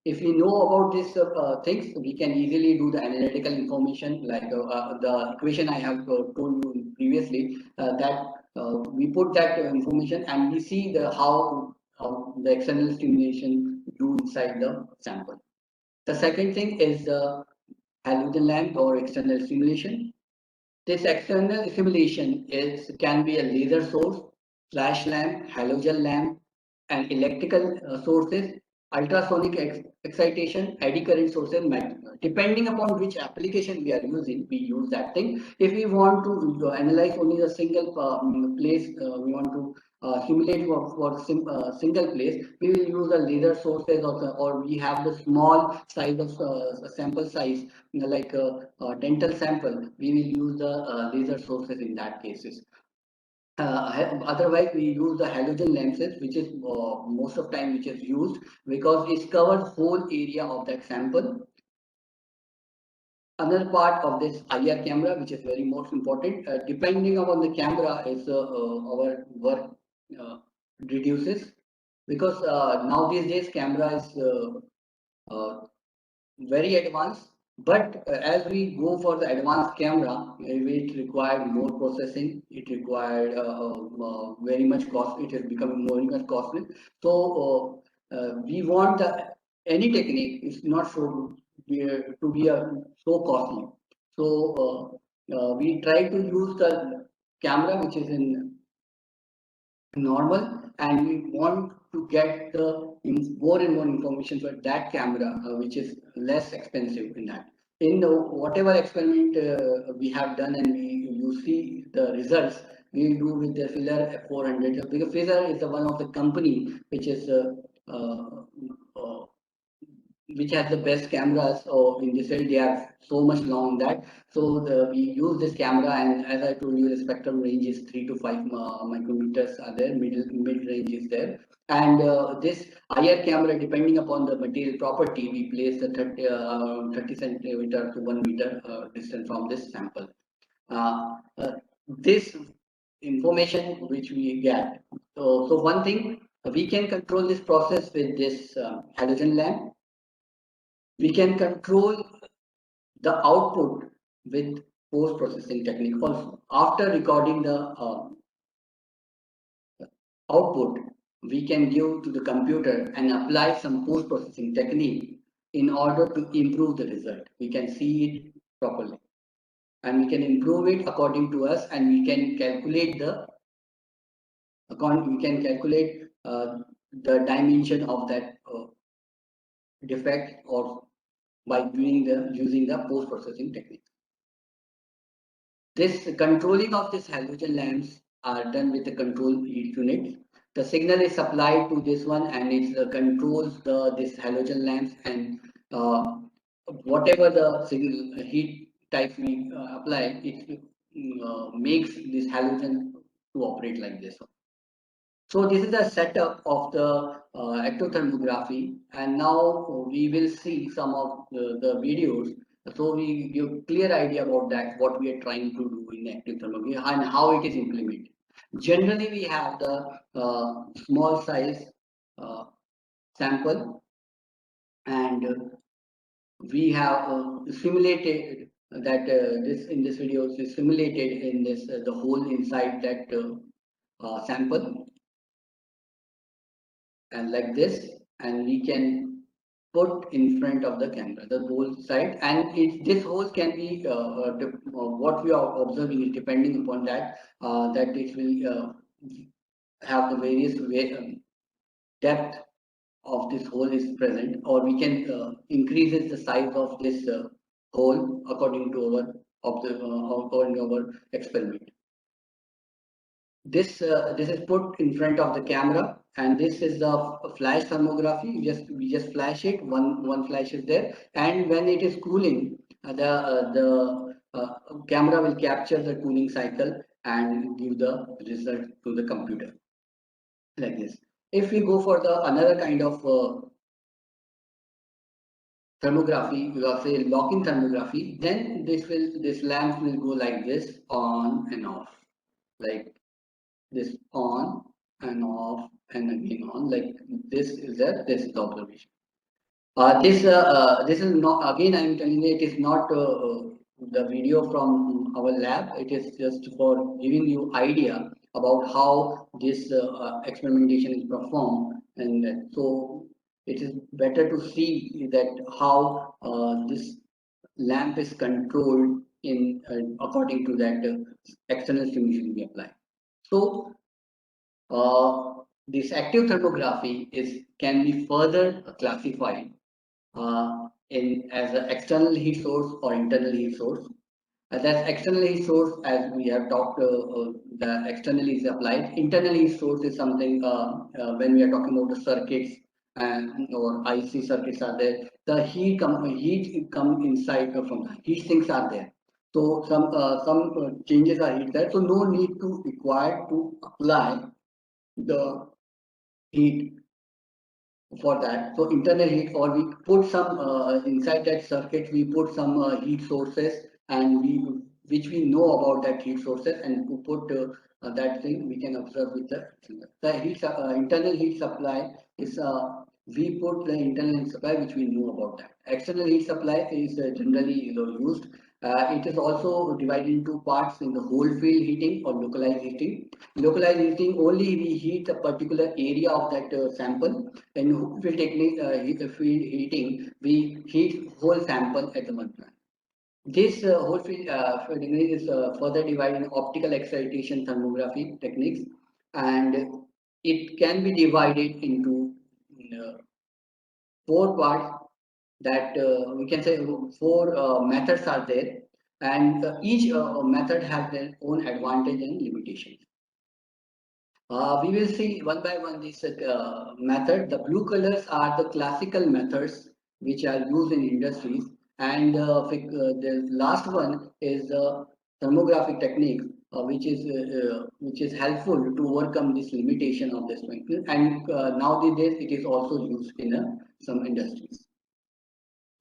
Speaker 2: if we know about these things, we can easily do the analytical information, like the equation I have told you previously, that we put that information and we see how the external stimulation do inside the sample. The second thing is the halogen lamp or external stimulation. This external stimulation can be a laser source, flash lamp, halogen lamp, and electrical sources, ultrasonic excitation, eddy current sources. Depending upon which application we are using, we use that thing. If we want to analyze only a single place, we want to simulate for single place, we will use the laser sources, or we have the small size of sample size, like dental sample. We will use the laser sources in that cases. Otherwise, we use the halogen lenses, which is most of time which is used because it covers whole area of that sample. Another part of this IR camera, which is very most important, depending upon the camera, is our work reduces, because now these days camera is very advanced. But as we go for the advanced camera, it required more processing. It required very much cost. It is becoming very much costly. So we want any technique is not so to be so costly. So we try to use the camera which is in normal, and we want to get the more and more information for that camera, which is less expensive in that. In whatever experiment we have done, and you see the results, we do with the Filler 400. Because Filler is the one of the company which is which has the best cameras, or in this field they have so much long that. So we use this camera, and as I told you, the spectrum range is 3 to 5 micrometers are there, mid range is there. And this IR camera, depending upon the material property, we place the 30 centimeter to 1 meter distance from this sample. This information which we get. So one thing, we can control this process with this halogen lamp. We can control the output with post-processing technique also. After recording the output, we can give to the computer and apply some post-processing technique in order to improve the result. We can see it properly, and we can improve it according to us, and we can calculate the dimension of that defect, or by using the post-processing technique. This controlling of this halogen lamps are done with the control heat unit. The signal is supplied to this one, and it controls this halogen lamps, and whatever the signal heat type we apply, it makes this halogen to operate like this. So this is the setup of the actothermography, and now we will see some of the videos. So we give clear idea about that, what we are trying to do in actothermography and how it is implemented. Generally, we have the small size sample, and we have simulated that this in this video is simulated in this the hole inside that sample, and like this, and we can put in front of the camera the whole side, and this hole can be what we are observing is depending upon that that it will have the various depth of this hole is present, or we can increases the size of this hole according to our experiment. This is put in front of the camera, and this is the flash thermography. We just flash it. One flash is there, and when it is cooling, the camera will capture the cooling cycle and give the result to the computer like this. If we go for the another kind of thermography, we will say lock-in thermography, then this lamp will go like this, on and off, like this, on and off and again on, like this is the observation. This is not, again I am telling you, it is not the video from our lab. It is just for giving you idea about how this experimentation is performed, and so it is better to see that how this lamp is controlled in according to that external stimulation we apply. So this active thermography can be further classified as an external heat source or internal heat source. That's external heat source, as we have talked, the externally is applied. Internal heat source is something when we are talking about the circuits and or IC circuits are there. The heat come inside from the heat sinks are there. So some changes are heat there. So no need to require to apply the heat for that. So internal heat, or we put some inside that circuit, we put some heat sources, and which we know about that heat sources, and to put that thing we can observe with the heat internal heat supply is we put the internal heat supply which we know about that. External heat supply is generally used. It is also divided into parts in the whole field heating or localized heating. Localized heating, only we heat a particular area of that sample. In whole field technique, field heating, we heat whole sample at the one time. This whole field technique is further divided in optical excitation thermography techniques, and it can be divided into 4 parts. That we can say 4 methods are there. and each method has their own advantage and limitations. We will see one by one this method. The blue colors are the classical methods which are used in industries, and the last one is the thermographic technique, which is helpful to overcome this limitation of this technique. And nowadays it is also used in some industries.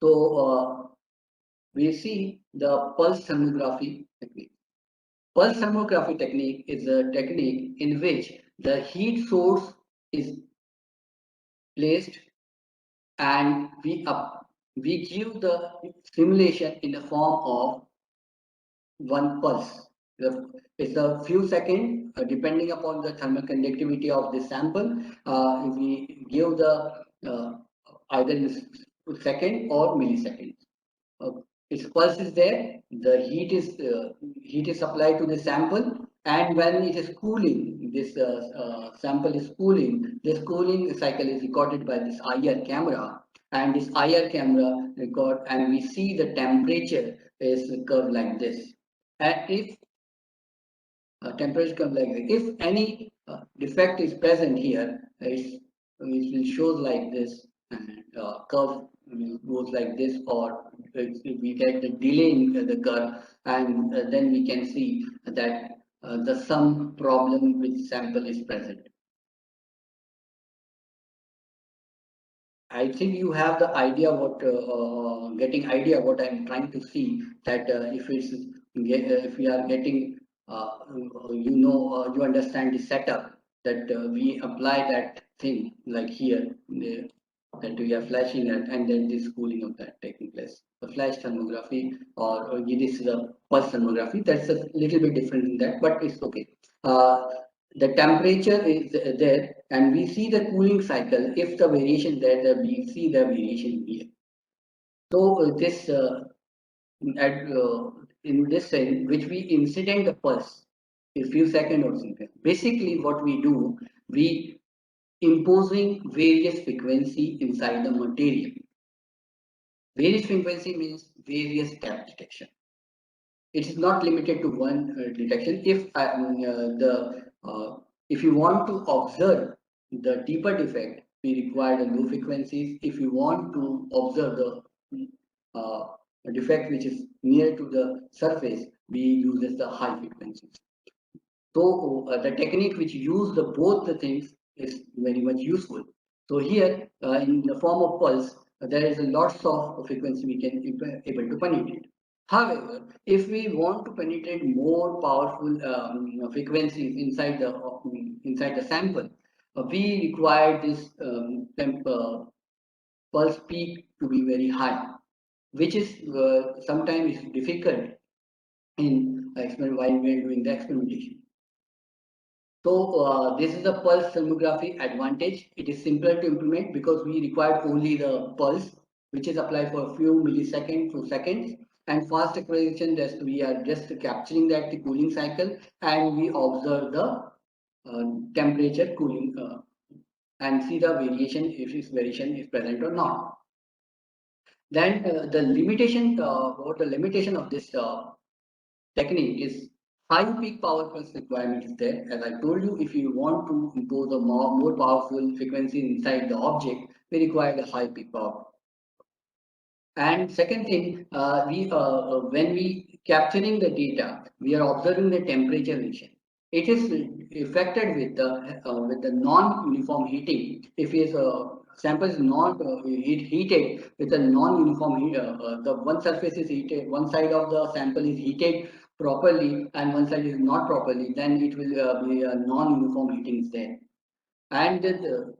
Speaker 2: So we see the pulse thermography technique. Pulse thermography technique is a technique in which the heat source is placed and we give the simulation in the form of one pulse. It's a few seconds depending upon the thermal conductivity of the sample. We give the either in second or milliseconds. Its pulse is there, the heat is supplied to the sample, and when it is cooling, this sample is cooling, this cooling cycle is recorded by this IR camera, and this IR camera record, and we see the temperature is curved like this. And if temperature curve like this, if any defect is present here, it will show like this, and curve goes like this, or we get the delay in the curve, and then we can see that some problem with sample is present. I think you have the idea what getting idea what I'm trying to see, that if we are getting you understand the setup, that we apply that thing like here, that we are flashing it, and then this cooling of that taking place. The flash thermography, or this is a pulse thermography. That's a little bit different in that, but it's okay. The temperature is there, and we see the cooling cycle. If the variation there, we see the variation here. So this in this sense, which we incident the pulse a few seconds or something. Basically, what we do, we imposing various frequency inside the material. Various frequency means various step detection. It is not limited to one detection. If you want to observe the deeper defect, we require the low frequencies. If you want to observe the defect which is near to the surface, we use the high frequencies. So the technique which use both the things is very much useful. So here in the form of pulse, there is a lots of frequency we can able to penetrate. However, if we want to penetrate more powerful frequencies inside the sample, we require this pulse peak to be very high, which is sometimes difficult in while we are doing the experimentation. So this is the pulse thermography advantage. It is simpler to implement because we require only the pulse, which is applied for a few milliseconds to seconds, and fast acquisition, that we are just capturing that the cooling cycle, and we observe the temperature cooling and see the variation, if this variation is present or not. Then the limitation of this technique is high peak power pulse requirement is there. As I told you, if you want to impose a more powerful frequency inside the object, we require a high peak power. And second thing, when we capturing the data, we are observing the temperature variation. It is affected with the non-uniform heating. If is sample is not heated with a non-uniform heat, the one surface is heated, one side of the sample is heated properly, and one side is not properly, then it will be a non-uniform heating is there. And the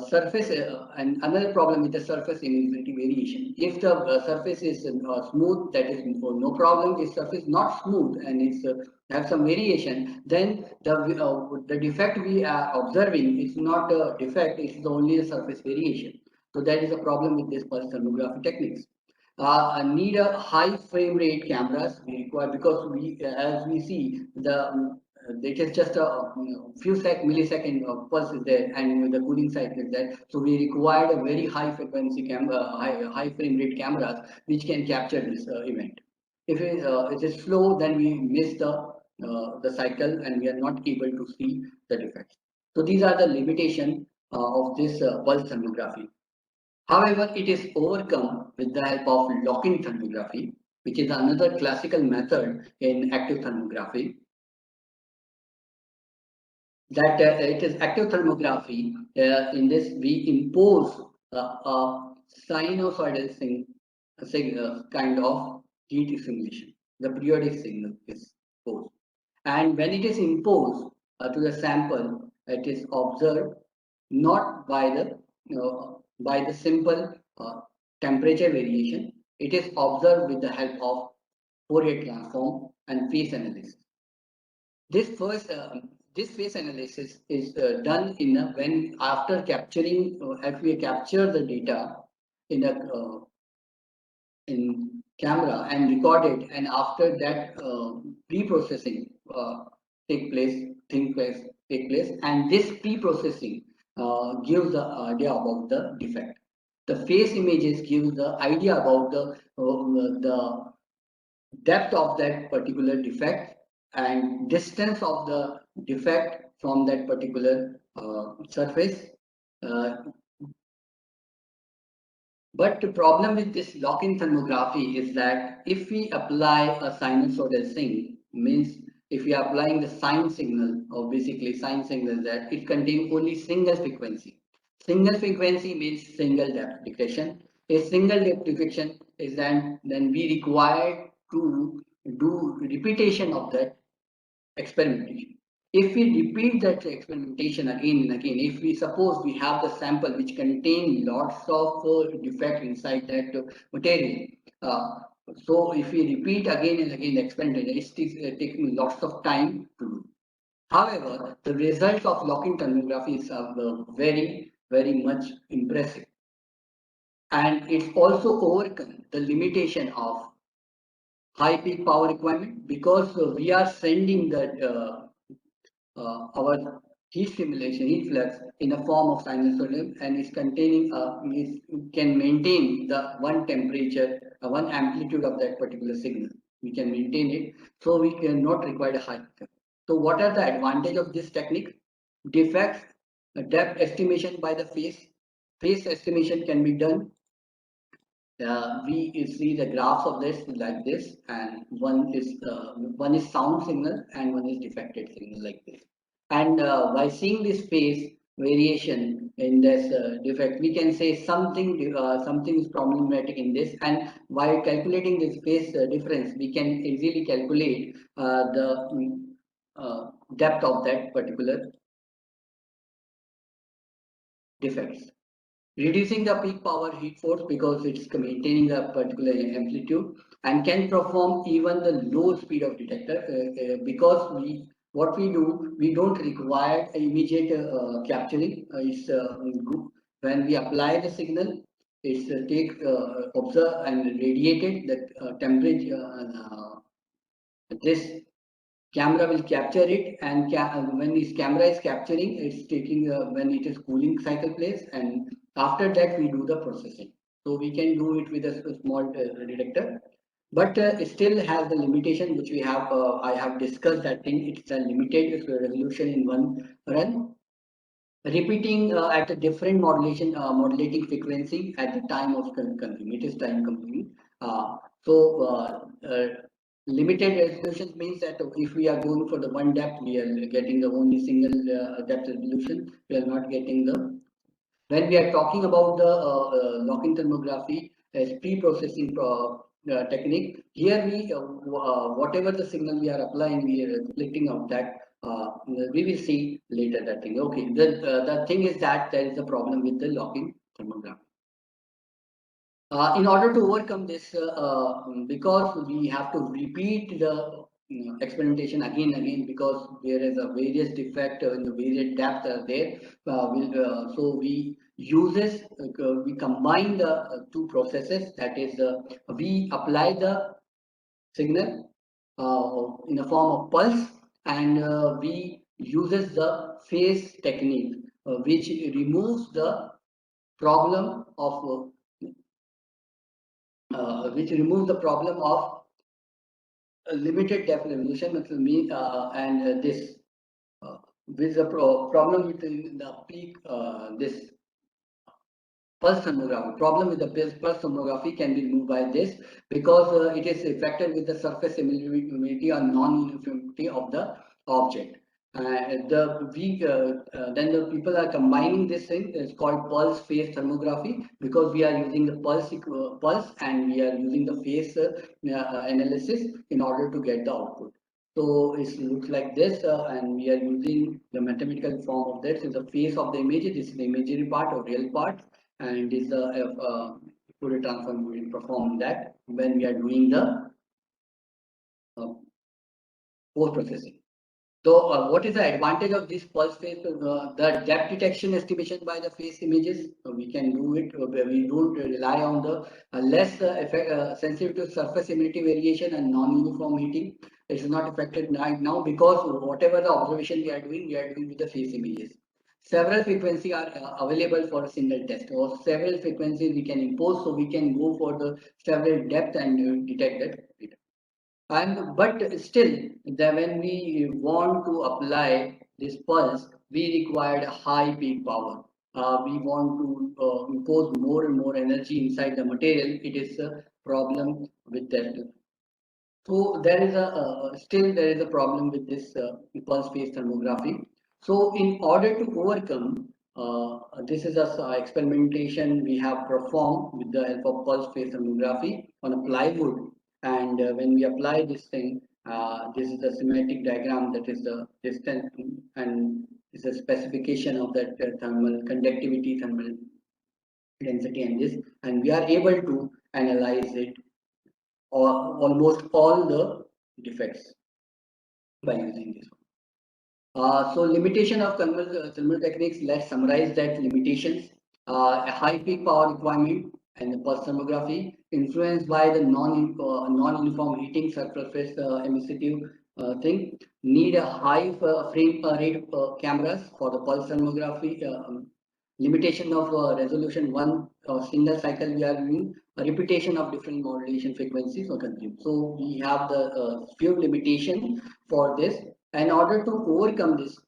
Speaker 2: surface, and another problem with the surface immunity variation. If the surface is smooth, that is no problem. If surface not smooth and it's have some variation, then the defect we are observing is not a defect, it is only a surface variation. So that is a problem with this pulse thermography techniques. Need a high frame rate cameras we require, because as we see it is just a few millisecond pulse is there, and the cooling cycle is there. So we required a very high frequency camera, high frame rate cameras which can capture this event. If it is slow, then we miss the cycle and we are not able to see the defects. So these are the limitation of this pulse thermography. However, it is overcome with the help of lock-in thermography, which is another classical method in active thermography. That it is active thermography. In this, we impose a sinusoidal kind of heat simulation. The periodic signal is imposed, and when it is imposed to the sample, it is observed not by the simple temperature variation. It is observed with the help of Fourier transform and phase analysis. This phase analysis is done in a, when after capturing if we capture the data in a in camera and record it, and after that pre-processing take place, and this pre-processing gives the idea about the defect. The face images give the idea about the depth of that particular defect and distance of the defect from that particular surface. But the problem with this lock-in thermography is that if we apply a sinusoidal thing, means if we are applying the sine signal, or basically sine signal, that it contains only single frequency. Single frequency means single depth detection. A single depth detection is then we require to do repetition of that experimentation. If we repeat that experimentation again and again, if we suppose we have the sample which contain lots of defect inside that material, so if we repeat again and again the experimentation, it's taking lots of time to do. However, the result of lock-in thermography is very, very much impressive. And it's also overcome the limitation of high peak power requirement, because we are sending that our heat stimulation, heat flux in a form of sinusoidal, and is containing can maintain the one temperature, one amplitude of that particular signal. We can maintain it, so we cannot require a high. So what are the advantage of this technique? Defects, depth estimation by the phase estimation can be done. We see the graphs of this like this, and one is sound signal and one is defected signal like this. And by seeing this phase variation in this defect, we can say something is problematic in this. And by calculating this phase difference, we can easily calculate the depth of that particular defects. Reducing the peak power heat force because it's maintaining a particular amplitude, and can perform even the low speed of detector because what we do, we don't require immediate capturing. When we apply the signal, it's observe and radiated the temperature. This camera will capture it, and when this camera is capturing, it's taking when it is cooling cycle place, and after that we do the processing. So we can do it with a small detector, but it still has the limitation which we have. I have discussed that thing. It's a limited resolution in one run. Repeating at a different modulating frequency at the time of consuming. It is time consuming. Limited resolution means that if we are going for the one depth, we are getting the only single depth resolution. We are not getting the. When we are talking about the lock-in thermography as pre-processing technique, here we whatever the signal we are applying, we are reflecting out that. We will see later that thing. Okay, the thing is that there is a problem with the lock-in thermography. In order to overcome this, because we have to repeat the experimentation again and again, because there is a various defect in the various depth there. So we we combine the two processes. That is, we apply the signal in the form of pulse, and we uses the phase technique, which removes the problem of a limited depth resolution mean and this with the problem with the peak this pulse thermography. Problem with the pulse thermography can be removed by this because it is affected with the surface humidity or non-uniformity of the object. Then the people are combining this thing. It's called pulse phase thermography because we are using the pulse and we are using the phase analysis in order to get the output. So it looks like this, and we are using the mathematical form of this. Is the phase of the image. This is the imagery part or real part, and is the Fourier transform we will perform that when we are doing the post processing. So what is the advantage of this pulse phase? The depth detection estimation by the phase images, we can do it. We don't rely on the less sensitive to surface humidity variation and non-uniform heating. It is not affected right now because whatever the observation we are doing with the phase images. Several frequencies are available for a single test, or several frequencies we can impose, so we can go for the several depth and detect that. And but still, when we want to apply this pulse, we required a high peak power. We want to impose more and more energy inside the material. It is a problem with that. So there is a still there is a problem with this pulse phase thermography. So in order to overcome this is a experimentation we have performed with the help of pulse phase thermography on a plywood. And when we apply this thing, this is the schematic diagram, that is the distance and is a specification of that thermal conductivity, thermal density, and this, and we are able to analyze it or almost all the defects by using this. So limitation of thermal techniques, let's summarize that limitations. A high peak power requirement and the pulse thermography influenced by the non-uniform heating surface emissive thing. Need a high frame rate cameras for the pulse thermography. Limitation of resolution, one single cycle we are doing, a repetition of different modulation frequencies are consumed. So we have the few limitation for this. In order to overcome this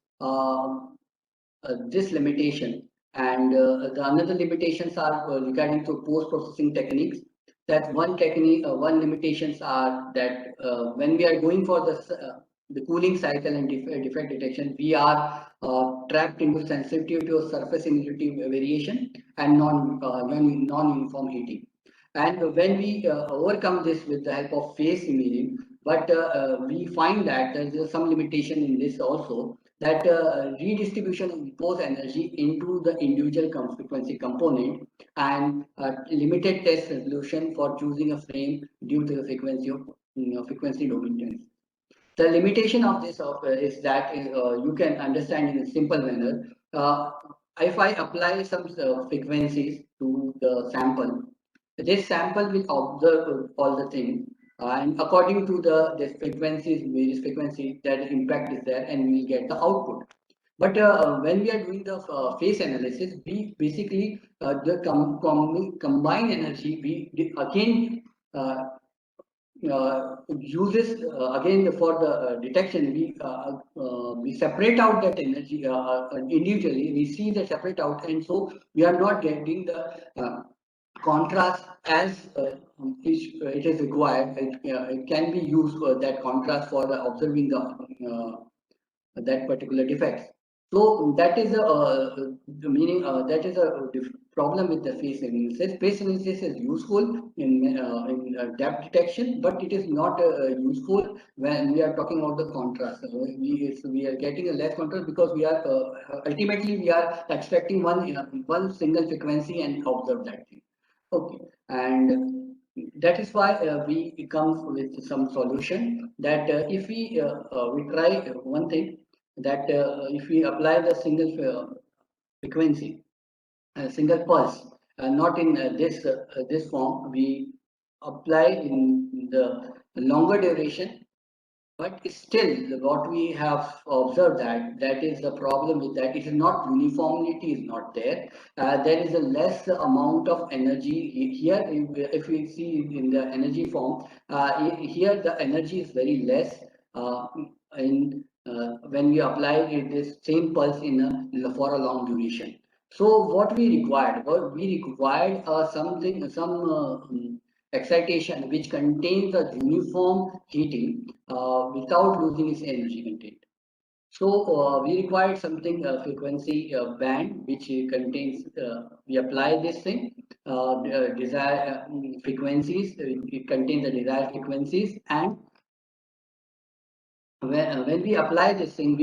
Speaker 2: this limitation, and the another limitations are regarding to post-processing techniques. That one technique, one limitations are that when we are going for the cooling cycle and defect detection, we are trapped into sensitivity to surface humidity variation and non-uniform heating. And when we overcome this with the help of phase imaging, but we find that there is some limitation in this also, that redistribution of imposed energy into the individual frequency component and limited test resolution for choosing a frame due to the frequency of frequency dominance. The limitation of this is that you can understand in a simple manner. If I apply some frequencies to the sample, this sample will observe all the things, and according to the frequencies, various frequencies, that impact is there, and we will get the output. But when we are doing the phase analysis, we basically the combined energy, we again uses again for the detection. We separate out that energy individually. We see the separate out, and so we are not getting the contrast as it is required. It can be used for that contrast for observing the that particular defects. So that is the meaning. That is a problem with the phase analysis. Phase analysis is useful in depth detection, but it is not useful when we are talking about the contrast. We are getting a less contrast because we are ultimately we are expecting one single frequency and observe that thing. Okay, and that is why we come with some solution that if we try one thing, that if we apply the single frequency, single pulse, not in this form, we apply in the longer duration But still, what we have observed that is the problem with that. It is not uniformity is not there. There is a less amount of energy here. If we see in the energy form, here the energy is very less. In When we apply this same pulse for a long duration. So what we required? What we required some excitation which contains a uniform heating without losing its energy content. So we required something frequency band which contains we apply this thing desired frequencies. It contains the desired frequencies, and when we apply this thing, uh,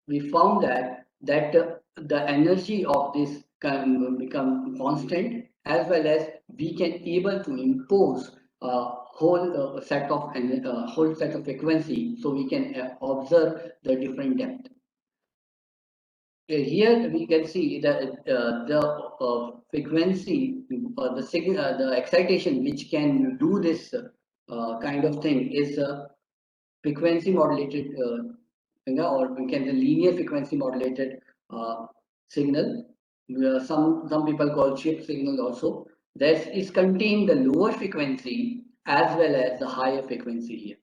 Speaker 2: we found that the energy of this can become constant, as well as we can able to impose a whole set of frequency, so we can observe the different depth. Here we can see the frequency, the excitation which can do this kind of thing is frequency modulated or we can the linear frequency modulated signal. Some people call chip signal also. That is contained the lower frequency as well as the higher frequency here.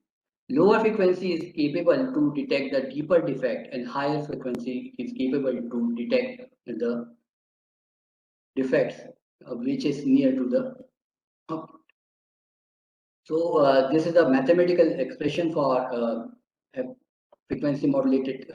Speaker 2: Lower frequency is capable to detect the deeper defect, and higher frequency is capable to detect the defects which is near to the output. So this is a mathematical expression for frequency modulated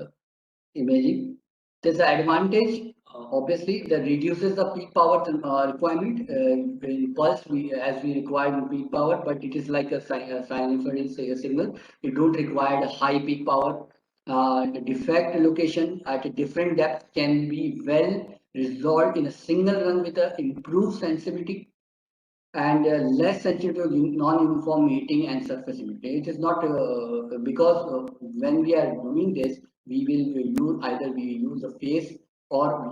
Speaker 2: imaging. There's an advantage, obviously, that reduces the peak power requirement. In pulse, as we require in peak power, but it is like a sinusoidal signal. You don't require a high peak power. The defect location at a different depth can be well resolved in a single run with an improved sensitivity and less sensitive to non-uniform heating and surface humidity. It is not because when we are doing this, we will use either we use the phase or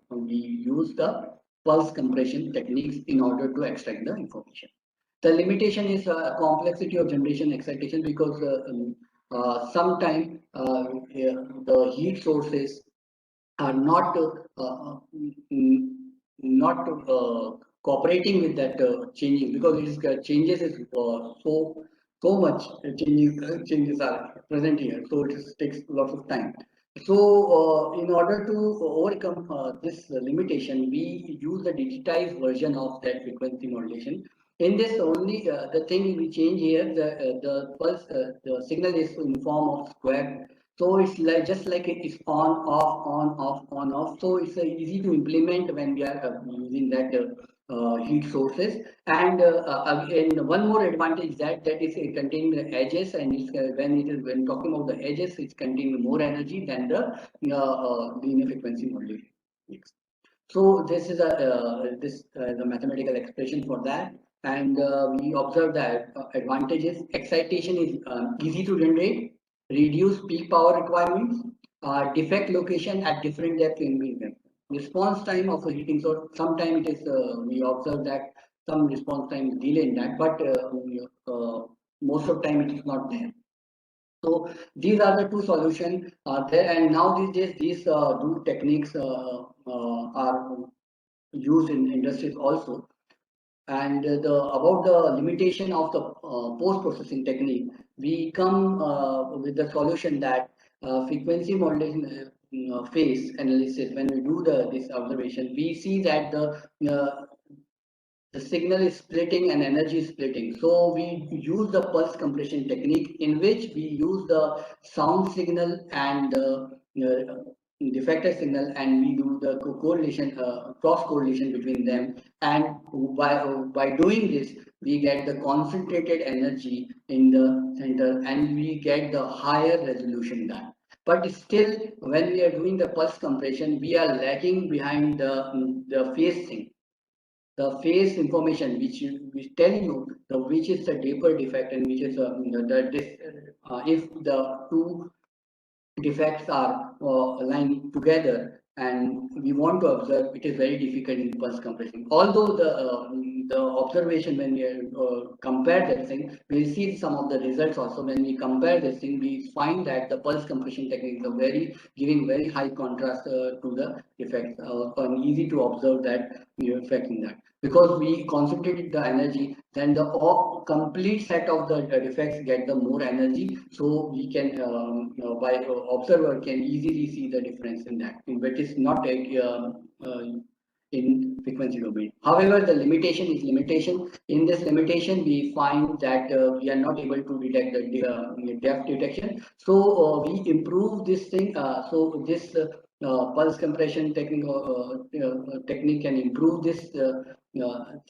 Speaker 2: we use the pulse compression techniques in order to extract the information. The limitation is complexity of generation excitation, because sometimes the heat sources are not cooperating with that changing, because it is changes is so much changes are present here, so takes lots of time. So in order to overcome this limitation, we use the digitized version of that frequency modulation. In this only the thing we change here, the pulse the signal is in form of square, so it's like just like it is on off on off on off. So it's easy to implement when we are using that heat sources. And one more advantage that is it contains the edges, and when talking about the edges, it's containing more energy than the linear frequency modulation. So this is the mathematical expression for that, and we observe that advantages: excitation is easy to generate, reduce peak power requirements, defect location at different depth in between. Response time of a heating source. Sometimes it is we observe that some response time is delay in that, but most of the time it is not there. So these are the two solutions there, and now these days these two techniques are used in industries also. And about the limitation of the post-processing technique, we come with the solution that frequency modulation phase analysis. When we do this observation, we see that the signal is splitting and energy is splitting. So we use the pulse compression technique, in which we use the sound signal and the defector signal, and we do the correlation, cross correlation between them. And by doing this, we get the concentrated energy in the center, and we get the higher resolution done. But still, when we are doing the pulse compression, we are lagging behind the phase thing. The phase information which tell you which is the deeper defect and which is if the two defects are aligned together, and we want to observe, it is very difficult in pulse compression. Although the observation, when we compare that thing, we'll see some of the results also. When we compare this thing, we find that the pulse compression techniques are giving very high contrast to the effect, and easy to observe that effect in that. Because we concentrated the energy, then the complete set of the defects get the more energy, so we can by observer can easily see the difference in that, but it's not in frequency domain. However, the limitation is limitation. In this limitation, we find that we are not able to detect the depth detection. So we improve this thing. So this pulse compression technique can improve this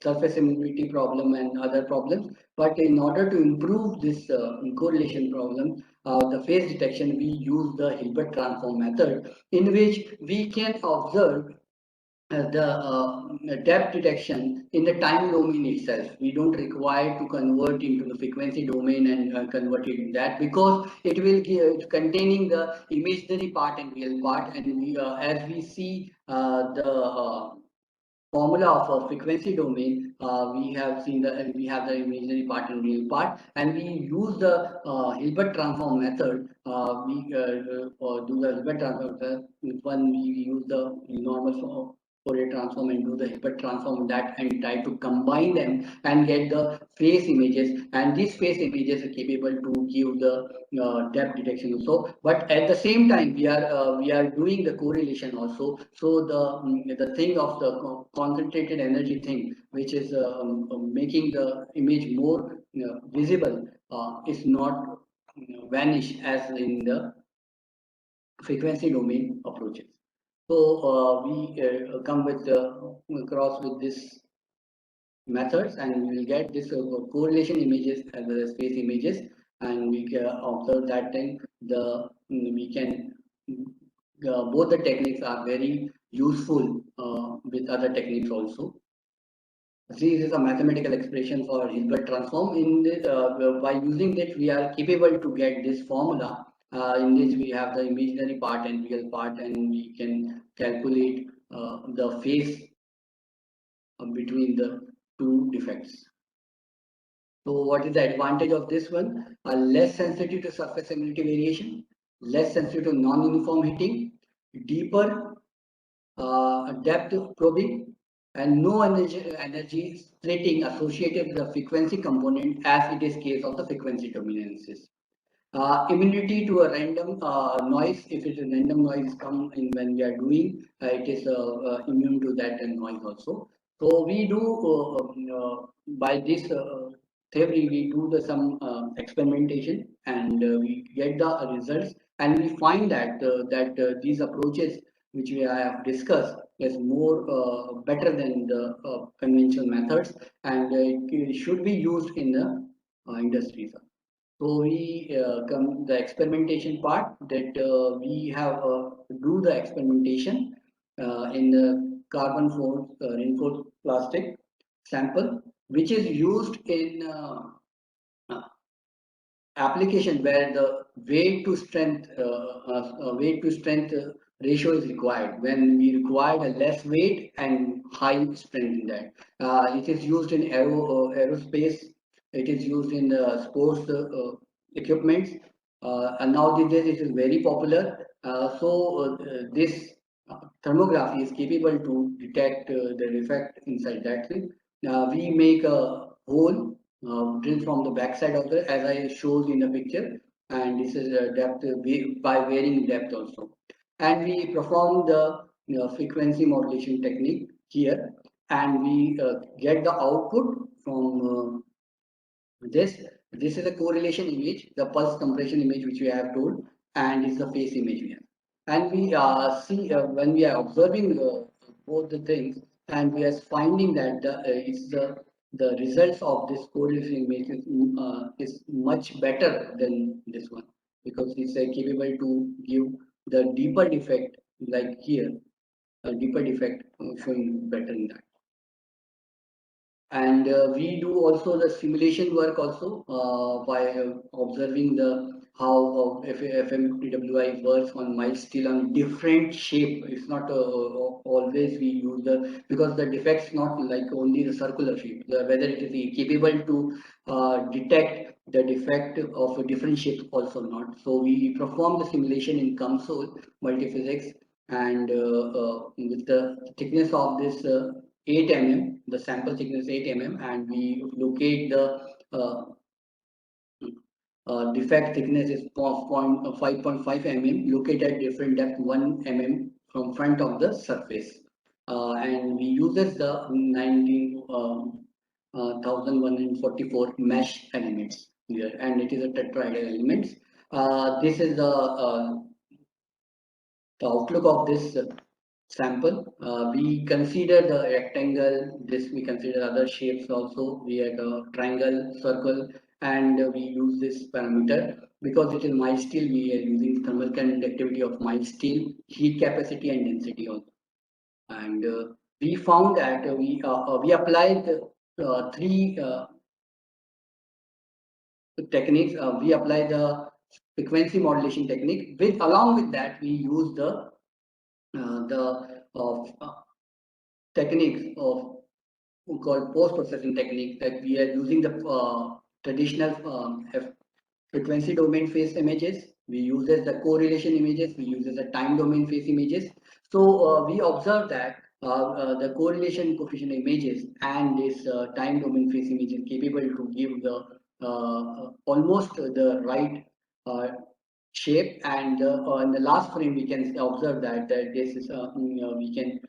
Speaker 2: surface immunity problem and other problems. But in order to improve this correlation problem, the phase detection, we use the Hilbert transform method, in which we can observe the depth detection in the time domain itself. We don't require to convert into the frequency domain and convert it in that, because it will give containing the imaginary part and real part. And we, as we see the formula of a frequency domain, we have the imaginary part and real part, and we use the Hilbert transform method. We do the Hilbert transform method. When we use the normal Fourier transform and do the Hilbert transform that, and try to combine them and get the phase images, and these phase images are capable to give the depth detection also. But at the same time, we are doing the correlation also. So the thing of the concentrated energy thing, which is making the image more visible, is not vanish as in the frequency domain approaches. So we come with cross with this methods, and we will get this correlation images as well as phase images, and we can observe that thing. We can both the techniques are very useful with other techniques also. This is a mathematical expression for Hilbert transform. In this, by using that, we are capable to get this formula. In this, we have the imaginary part and real part, and we can calculate the phase between the two defects. So what is the advantage of this one? Less sensitive to surface immunity variation, less sensitive to non-uniform heating, deeper depth probing, and no energy splitting associated with the frequency component, as it is case of the frequency domain analysis. Immunity to a random noise. If it is a random noise come in when we are doing, it is immune to that and noise also. So we do by this theory, we do some experimentation, and we get the results, and we find that these approaches which we have discussed is more better than the conventional methods, and it should be used in the industries. So we come the experimentation part, that we have do the experimentation in the carbon reinforced plastic sample, which is used in application where the weight to strength ratio is required. When we require a less weight and high strength in that, it is used in aerospace. It is used in sports equipments, and now these days it is very popular. This thermography is capable to detect the defect inside that thing. We make a hole drilled from the back side of the, as I showed in the picture, and this is a depth by varying depth also. And we perform the frequency modulation technique here, and we get the output from this. This is a correlation image, the pulse compression image which we have told, and it's the phase image we have. And we see when we are observing both the things, and we are finding that the results of this correlation image is much better than this one, because it's capable to give the deeper defect, like here, a deeper defect showing better in that. And we do also the simulation work also by observing how FMTWI works on mild steel on different shape. It's not always we use because the defects not like only the circular shape, whether it is capable to detect the defect of a different shape also not. So we perform the simulation in COMSOL multiphysics, and with the thickness of this 8 mm, the sample thickness 8 mm, and we locate the defect thickness is 5.5 mm, located at different depth 1 mm from front of the surface. And we uses the 19,144 mesh elements here, and it is a tetrahedral elements. This is the outlook of this sample. We consider the rectangle, this we consider other shapes also. We had a triangle, circle, and we use this parameter because it is mild steel. We are using thermal conductivity of mild steel, heat capacity, and density also. And we found that we applied three techniques. We apply the frequency modulation technique. With along with that, we use the techniques of called post-processing technique, that we are using the traditional frequency domain phase images. We uses the correlation images. We uses the time domain phase images. So we observe that the correlation coefficient images and this time domain phase image is capable to give the almost the right shape, and in the last frame we can observe that this is we can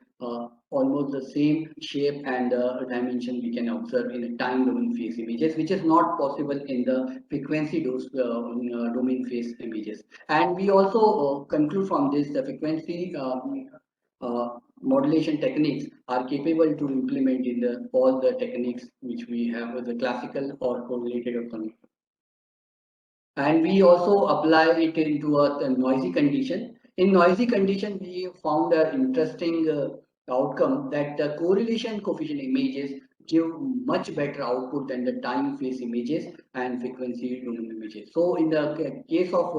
Speaker 2: almost the same shape and dimension we can observe in the time domain phase images, which is not possible in the frequency domain phase images. And we also conclude from this the frequency modulation techniques are capable to implement in the all the techniques which we have, the classical or correlated or conventional. And we also apply it into a noisy condition. In noisy condition, we found an interesting outcome that the correlation coefficient images give much better output than the time phase images and frequency domain images. So in the case of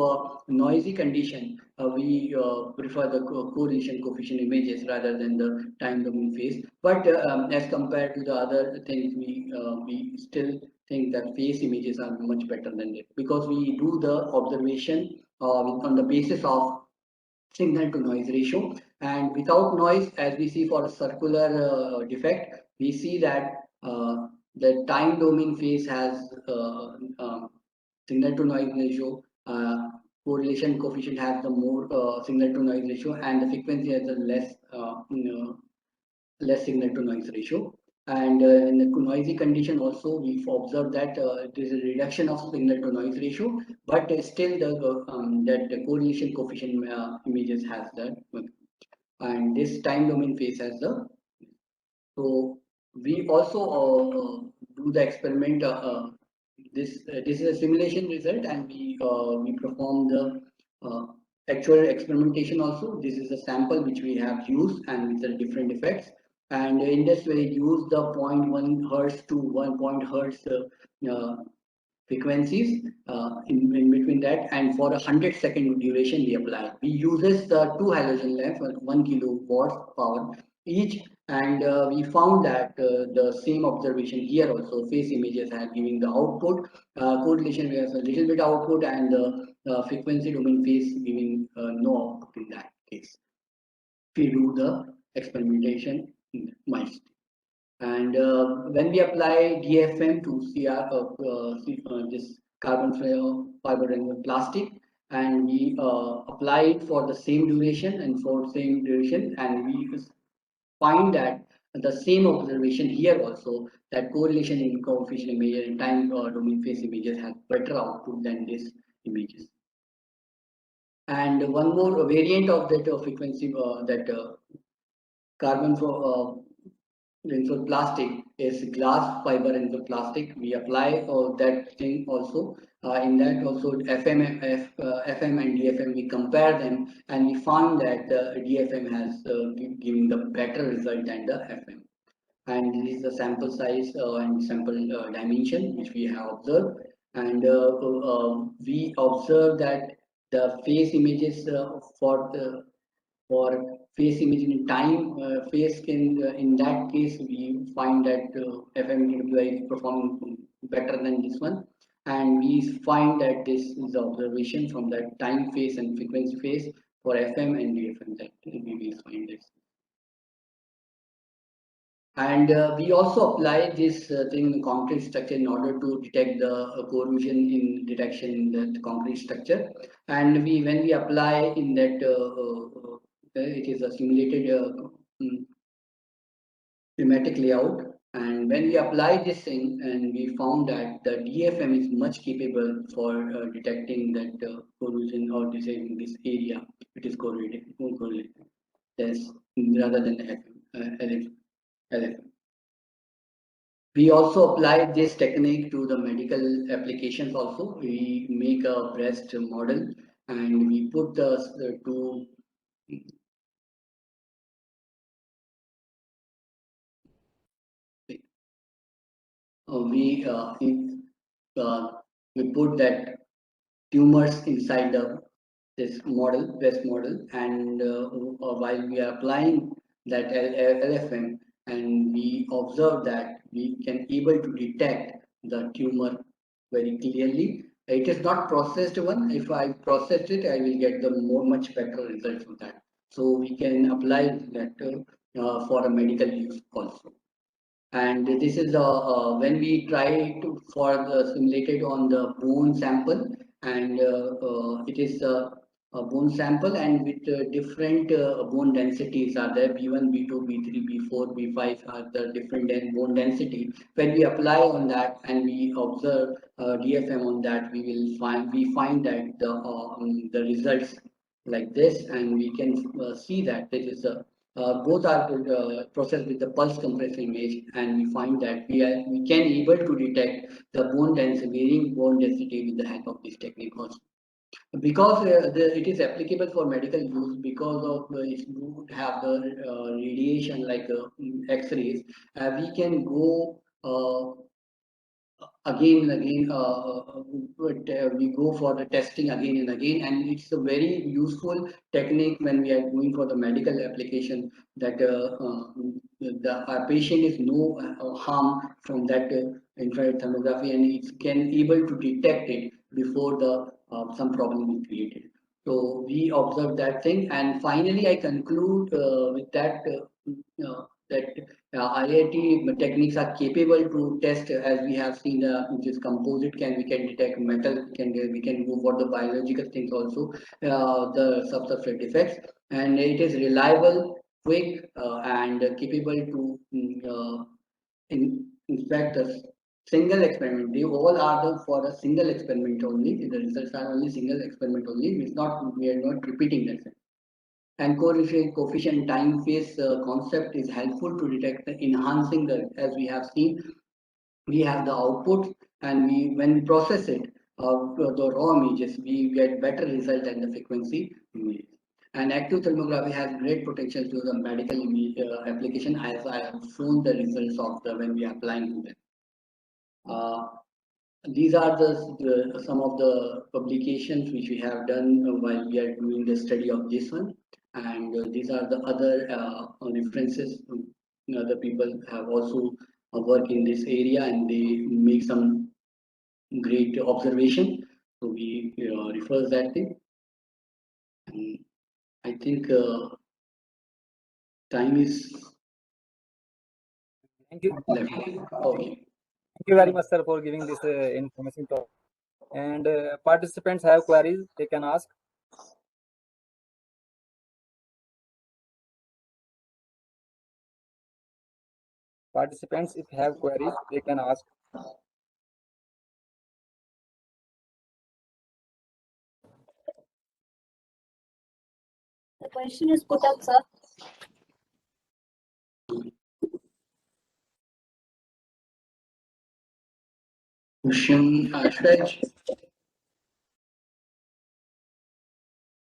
Speaker 2: noisy condition, we prefer the correlation coefficient images rather than the time domain phase. But as compared to the other things, we still think that phase images are much better than it, because we do the observation on the basis of signal to noise ratio, and without noise, as we see for a circular defect, we see that the time domain phase has signal to noise ratio, correlation coefficient has the more signal to noise ratio, and the frequency has a less signal to noise ratio. And in the noisy condition also, we've observed that there is a reduction of signal to noise ratio, but still that the correlation coefficient images has that, and this time domain phase has the. So we also do the experiment. This is a simulation result, and we perform the actual experimentation also. This is a sample which we have used, and with the different effects. And in this way, use the 0.1 hertz to 1 hertz frequencies in between that, and for 100-second duration we apply. We uses the 2 halogen lamps, 1 kilowatt power each, and we found that the same observation here also, phase images are giving the output, correlation has a little bit output, and frequency domain phase giving no output in that case. We do the experimentation in mice. And when we apply DFM to this carbon fiber granular plastic, and we apply it for the same duration and for same duration, and we find that the same observation here also, that correlation in coefficient image and time domain phase images have better output than these images. And one more variant of that frequency carbon for plastic is glass fiber into plastic. We apply that thing also. In that also FM and DFM, we compare them, and we found that DFM has given the better result than the FM. And this is the sample size and sample dimension which we have observed. and we observe that the face images for face image in time face in that case we find that FMEWI is performing better than this one, and we find that this is the observation from that time phase and frequency phase for FM and DFM that we will find this. And we also apply this thing in concrete structure in order to detect the corrosion in detection in that concrete structure. And when we apply in that, it is a simulated schematic layout. And when we apply this thing, and we found that the DFM is much capable for detecting that corrosion or designing this area, it is correlated. That's rather than LFM. We also apply this technique to the medical applications also. We make a breast model and we put the two we put that tumors inside this model, breast model, and while we are applying that LFM, and we observe that we can able to detect the tumor very clearly. It is not processed one. If I process it, I will get the much better results from that. So we can apply that for a medical use also. And this is when we try to for the simulated on the bone sample, and it is a bone sample and with different bone densities are there, B1, B2, B3, B4, B5 are the different bone density. When we apply on that and we observe DFM on that, we find that the results like this, and we can see that this is a both are processed with the pulse compression image, and we find that we can able to detect the bone density, varying bone density with the help of this technique also. Because it is applicable for medical use, because of if you would have the radiation like X-rays, we can go again and again, we go for the testing again and again, and it's a very useful technique when we are going for the medical application, that the patient is no harm from that infrared thermography, and it can able to detect it before the some problem is created. So we observe that thing, and finally I conclude with that that IIT techniques are capable to test, as we have seen, which is composite we can detect metal, we can go for the biological things also, the subsurface defects, and it is reliable, quick, and capable to in fact a single experiment. They all are for a single experiment only. The results are only single experiment only. It's not, we are not repeating that. And coefficient time phase concept is helpful to detect the enhancing the, as we have seen, we have the output, and when we process it, the raw images, we get better result than the frequency images. And active thermography has great potential to the medical application, as I have shown the results of when we are applying to them. These are some of the publications which we have done while we are doing the study of this one, and these are the other references. Other people have also worked in this area, and they make some great observation. So we refer that thing. And I think time is
Speaker 1: Thank you.
Speaker 2: left. Okay.
Speaker 1: Thank you very much, sir, for giving this information to. And participants have queries, they can ask. Participants, if have queries, they can ask.
Speaker 4: The question is put up, sir.
Speaker 2: Question, Shraj?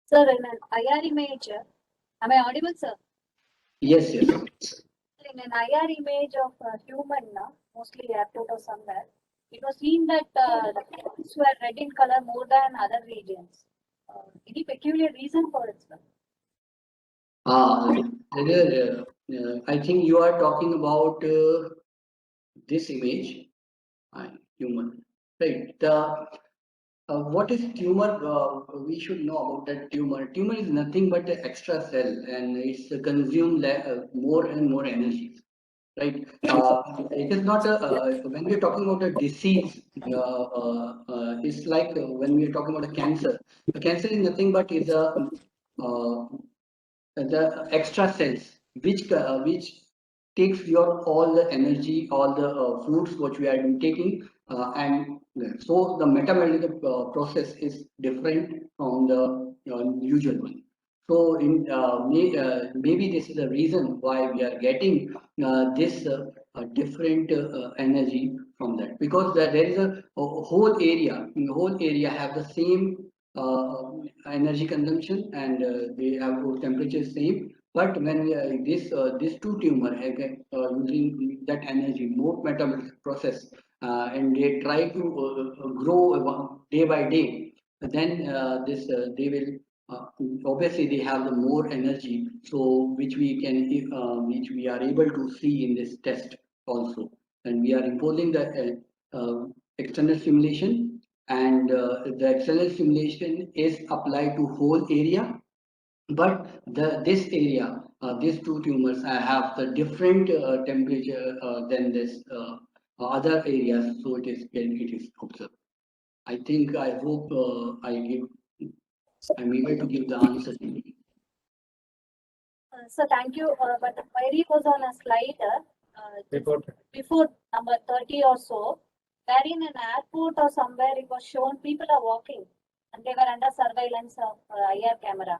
Speaker 4: Sir, in an IR image, am I audible, sir?
Speaker 2: Yes, yes.
Speaker 4: In an IR image of a human, mostly airport or somewhere, it was seen that the regions were red in color more than other regions. Any peculiar reason for it, sir?
Speaker 2: I think you are talking about this image, human, right? What is tumor? We should know about that tumor. Tumor is nothing but an extra cell, and it's consume more and more energy, right? It is not a, when we're talking about a disease, it's like when we're talking about a cancer. A cancer is nothing but is a the extra cells which takes your all the energy, all the foods which we are taking, and so the metabolic process is different from the usual one. So maybe this is the reason why we are getting this different energy from that, because there is a whole area, in the whole area have the same energy consumption, and they have temperature same. But when these two tumor using that energy, more metabolic process, and they try to grow day by day, then they will obviously they have the more energy, so which we are able to see in this test also, and we are imposing the external stimulation, and the external stimulation is applied to whole area, but this area, these two tumors have the different temperature than this other areas, so it is observed. I think I hope I'm able to give the answer.
Speaker 4: So thank you. But the query was on a slide before number 30 or so, where in an airport or somewhere it was shown people are walking and they were under surveillance of IR camera.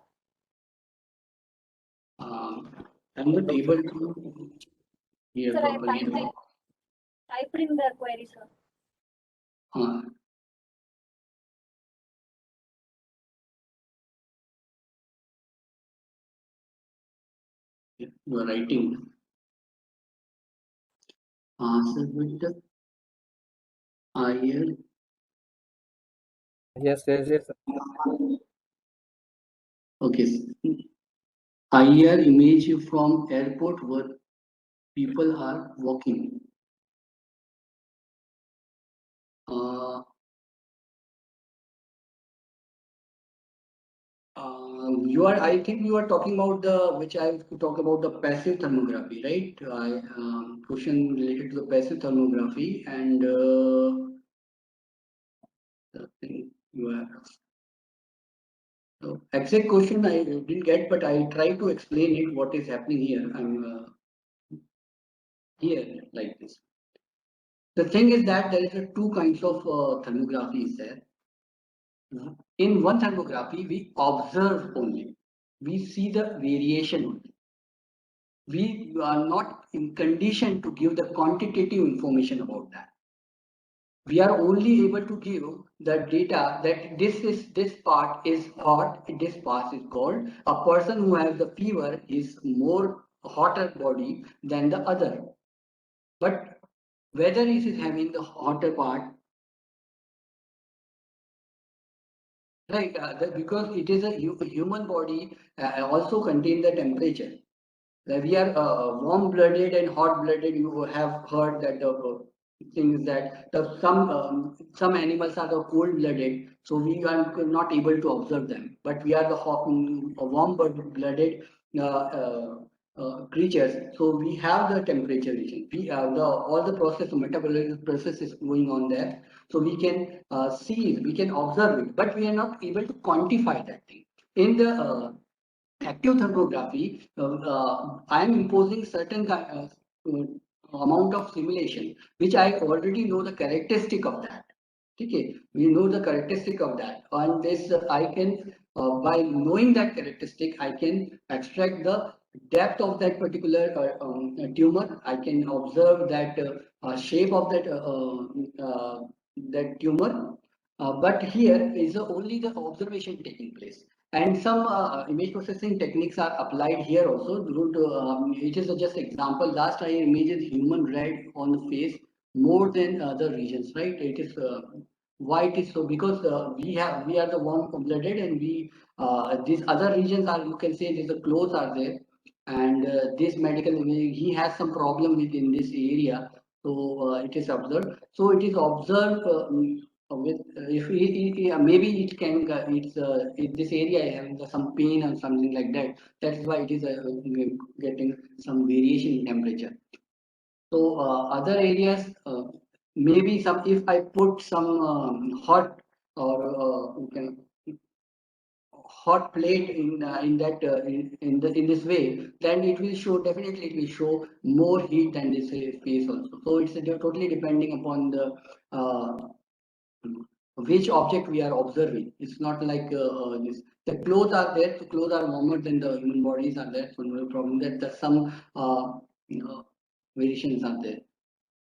Speaker 2: I'm not able to hear
Speaker 4: Sir, I
Speaker 2: properly.
Speaker 4: typed in the query, sir.
Speaker 2: You are writing. Answer with the IR.
Speaker 1: Yes.
Speaker 2: Okay. IR image from airport where people are walking. I think you are talking about which I talk about the passive thermography, right? Question related to the passive thermography, and I think you are. So exact question I didn't get, but I try to explain it. What is happening here? I'm here like this. The thing is that there is two kinds of thermography is there. In one thermography, we observe only. We see the variation only. We are not in condition to give the quantitative information about that. We are only able to give the data that this part is hot, this part is cold. A person who has the fever is more hotter body than the other. But whether he is having the hotter part, right? Because it is a human body also contain the temperature. We are warm-blooded and hot-blooded. You have heard that the thing is that some animals are the cold-blooded, so we are not able to observe them. But we are the warm-blooded creatures, so we have the temperature region. We have all the process, metabolic process is going on there, so we can see it, we can observe it, but we are not able to quantify that thing. In the active thermography, I am imposing certain amount of simulation, which I already know the characteristic of that. Okay, we know the characteristic of that. On this, I can, by knowing that characteristic, I can extract the depth of that particular tumor. I can observe that shape of that tumor. But here is only the observation taking place. And some image processing techniques are applied here also. It is just example. Last I images human red on the face more than other regions, right? It is why it is so, because we are the warm-blooded, and these other regions are, you can say, the clothes are there, and this medical, he has some problem within this area, so it is observed. So it is observed with if maybe it can if this area having some pain or something like that. That's why it is getting some variation in temperature. So other areas, maybe some, if I put some hot or hot plate in that in this way, then it will show, definitely it will show more heat than this space also. So it's totally depending upon the which object we are observing. It's not like this. The clothes are there. The clothes are warmer than the human bodies are there. So no problem. That some variations are there.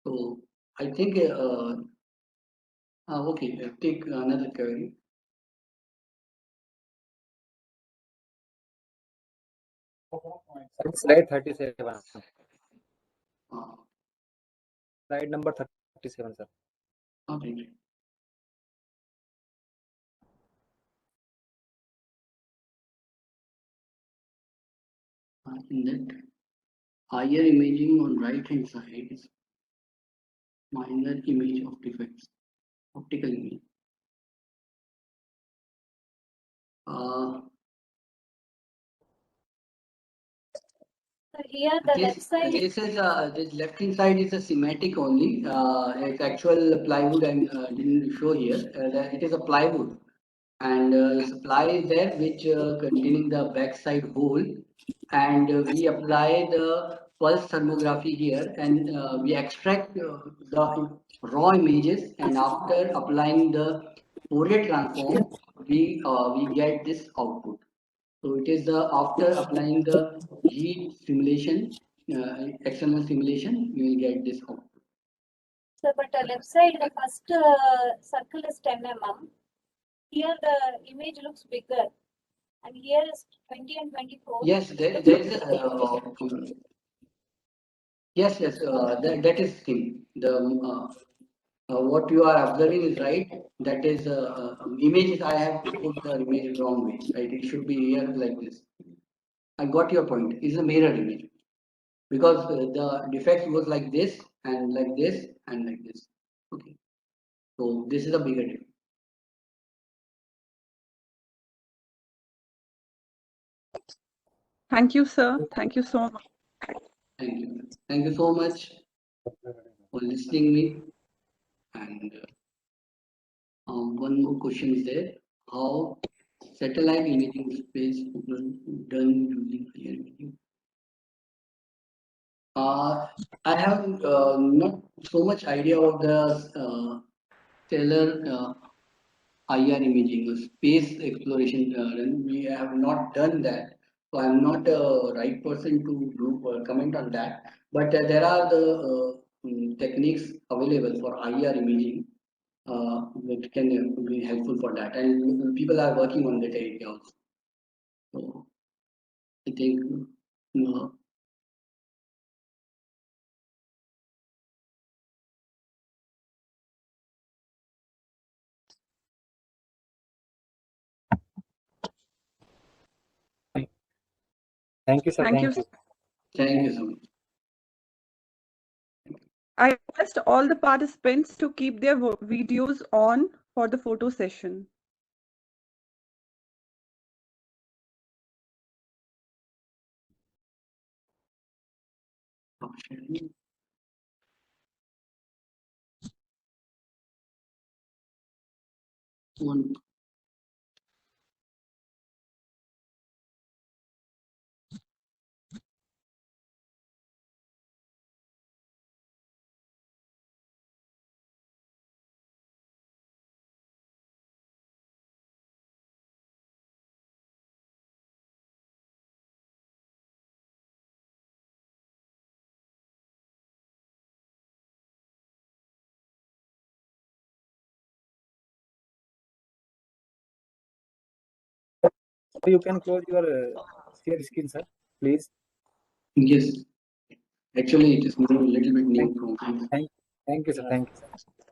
Speaker 2: So I think okay, take another query.
Speaker 1: Slide 37.
Speaker 2: Uh,
Speaker 1: Slide number 37, sir.
Speaker 2: okay. In that higher imaging on right hand side is minor image of defects, optical image.
Speaker 4: So here the left side.
Speaker 2: This is this left hand side is a schematic only. It's actual plywood and didn't show here. It is a plywood, and supply is there which containing the backside hole, and we apply the pulse thermography here, and we extract the raw images, and after applying the Fourier transform, we get this output. So it is the after applying the heat simulation, external simulation, you will get this output.
Speaker 4: So, but the left side, the first circle is 10 mm. Here the image looks bigger, and here is 20 and 24.
Speaker 2: Yes, there is yes, that is thing. The what you are observing is right. That is images. I have put the image wrong way. Right, it should be here like this. I got your point. It's a mirror image because the defect was like this and like this and like this. Okay, so this is a bigger difference.
Speaker 3: Thank you, sir. Thank you so much.
Speaker 2: Thank you. Thank you so much for listening me. And one more question is there. How satellite imaging space done using clear imaging? I have not so much idea of the stellar IR imaging, space exploration. We have not done that, so I'm not a right person to do comment on that. But there are the techniques available for IR imaging that can be helpful for that, and people are working on that area also. So I think.
Speaker 1: Thank you, sir.
Speaker 3: Thank you.
Speaker 2: Thank you so much.
Speaker 3: I request all the participants to keep their videos on for the photo session.
Speaker 2: One.
Speaker 1: So you can close your share screen, sir, please.
Speaker 2: Yes, actually, it is more a little bit new from.
Speaker 1: Thank Thank you, sir. Thank you, sir.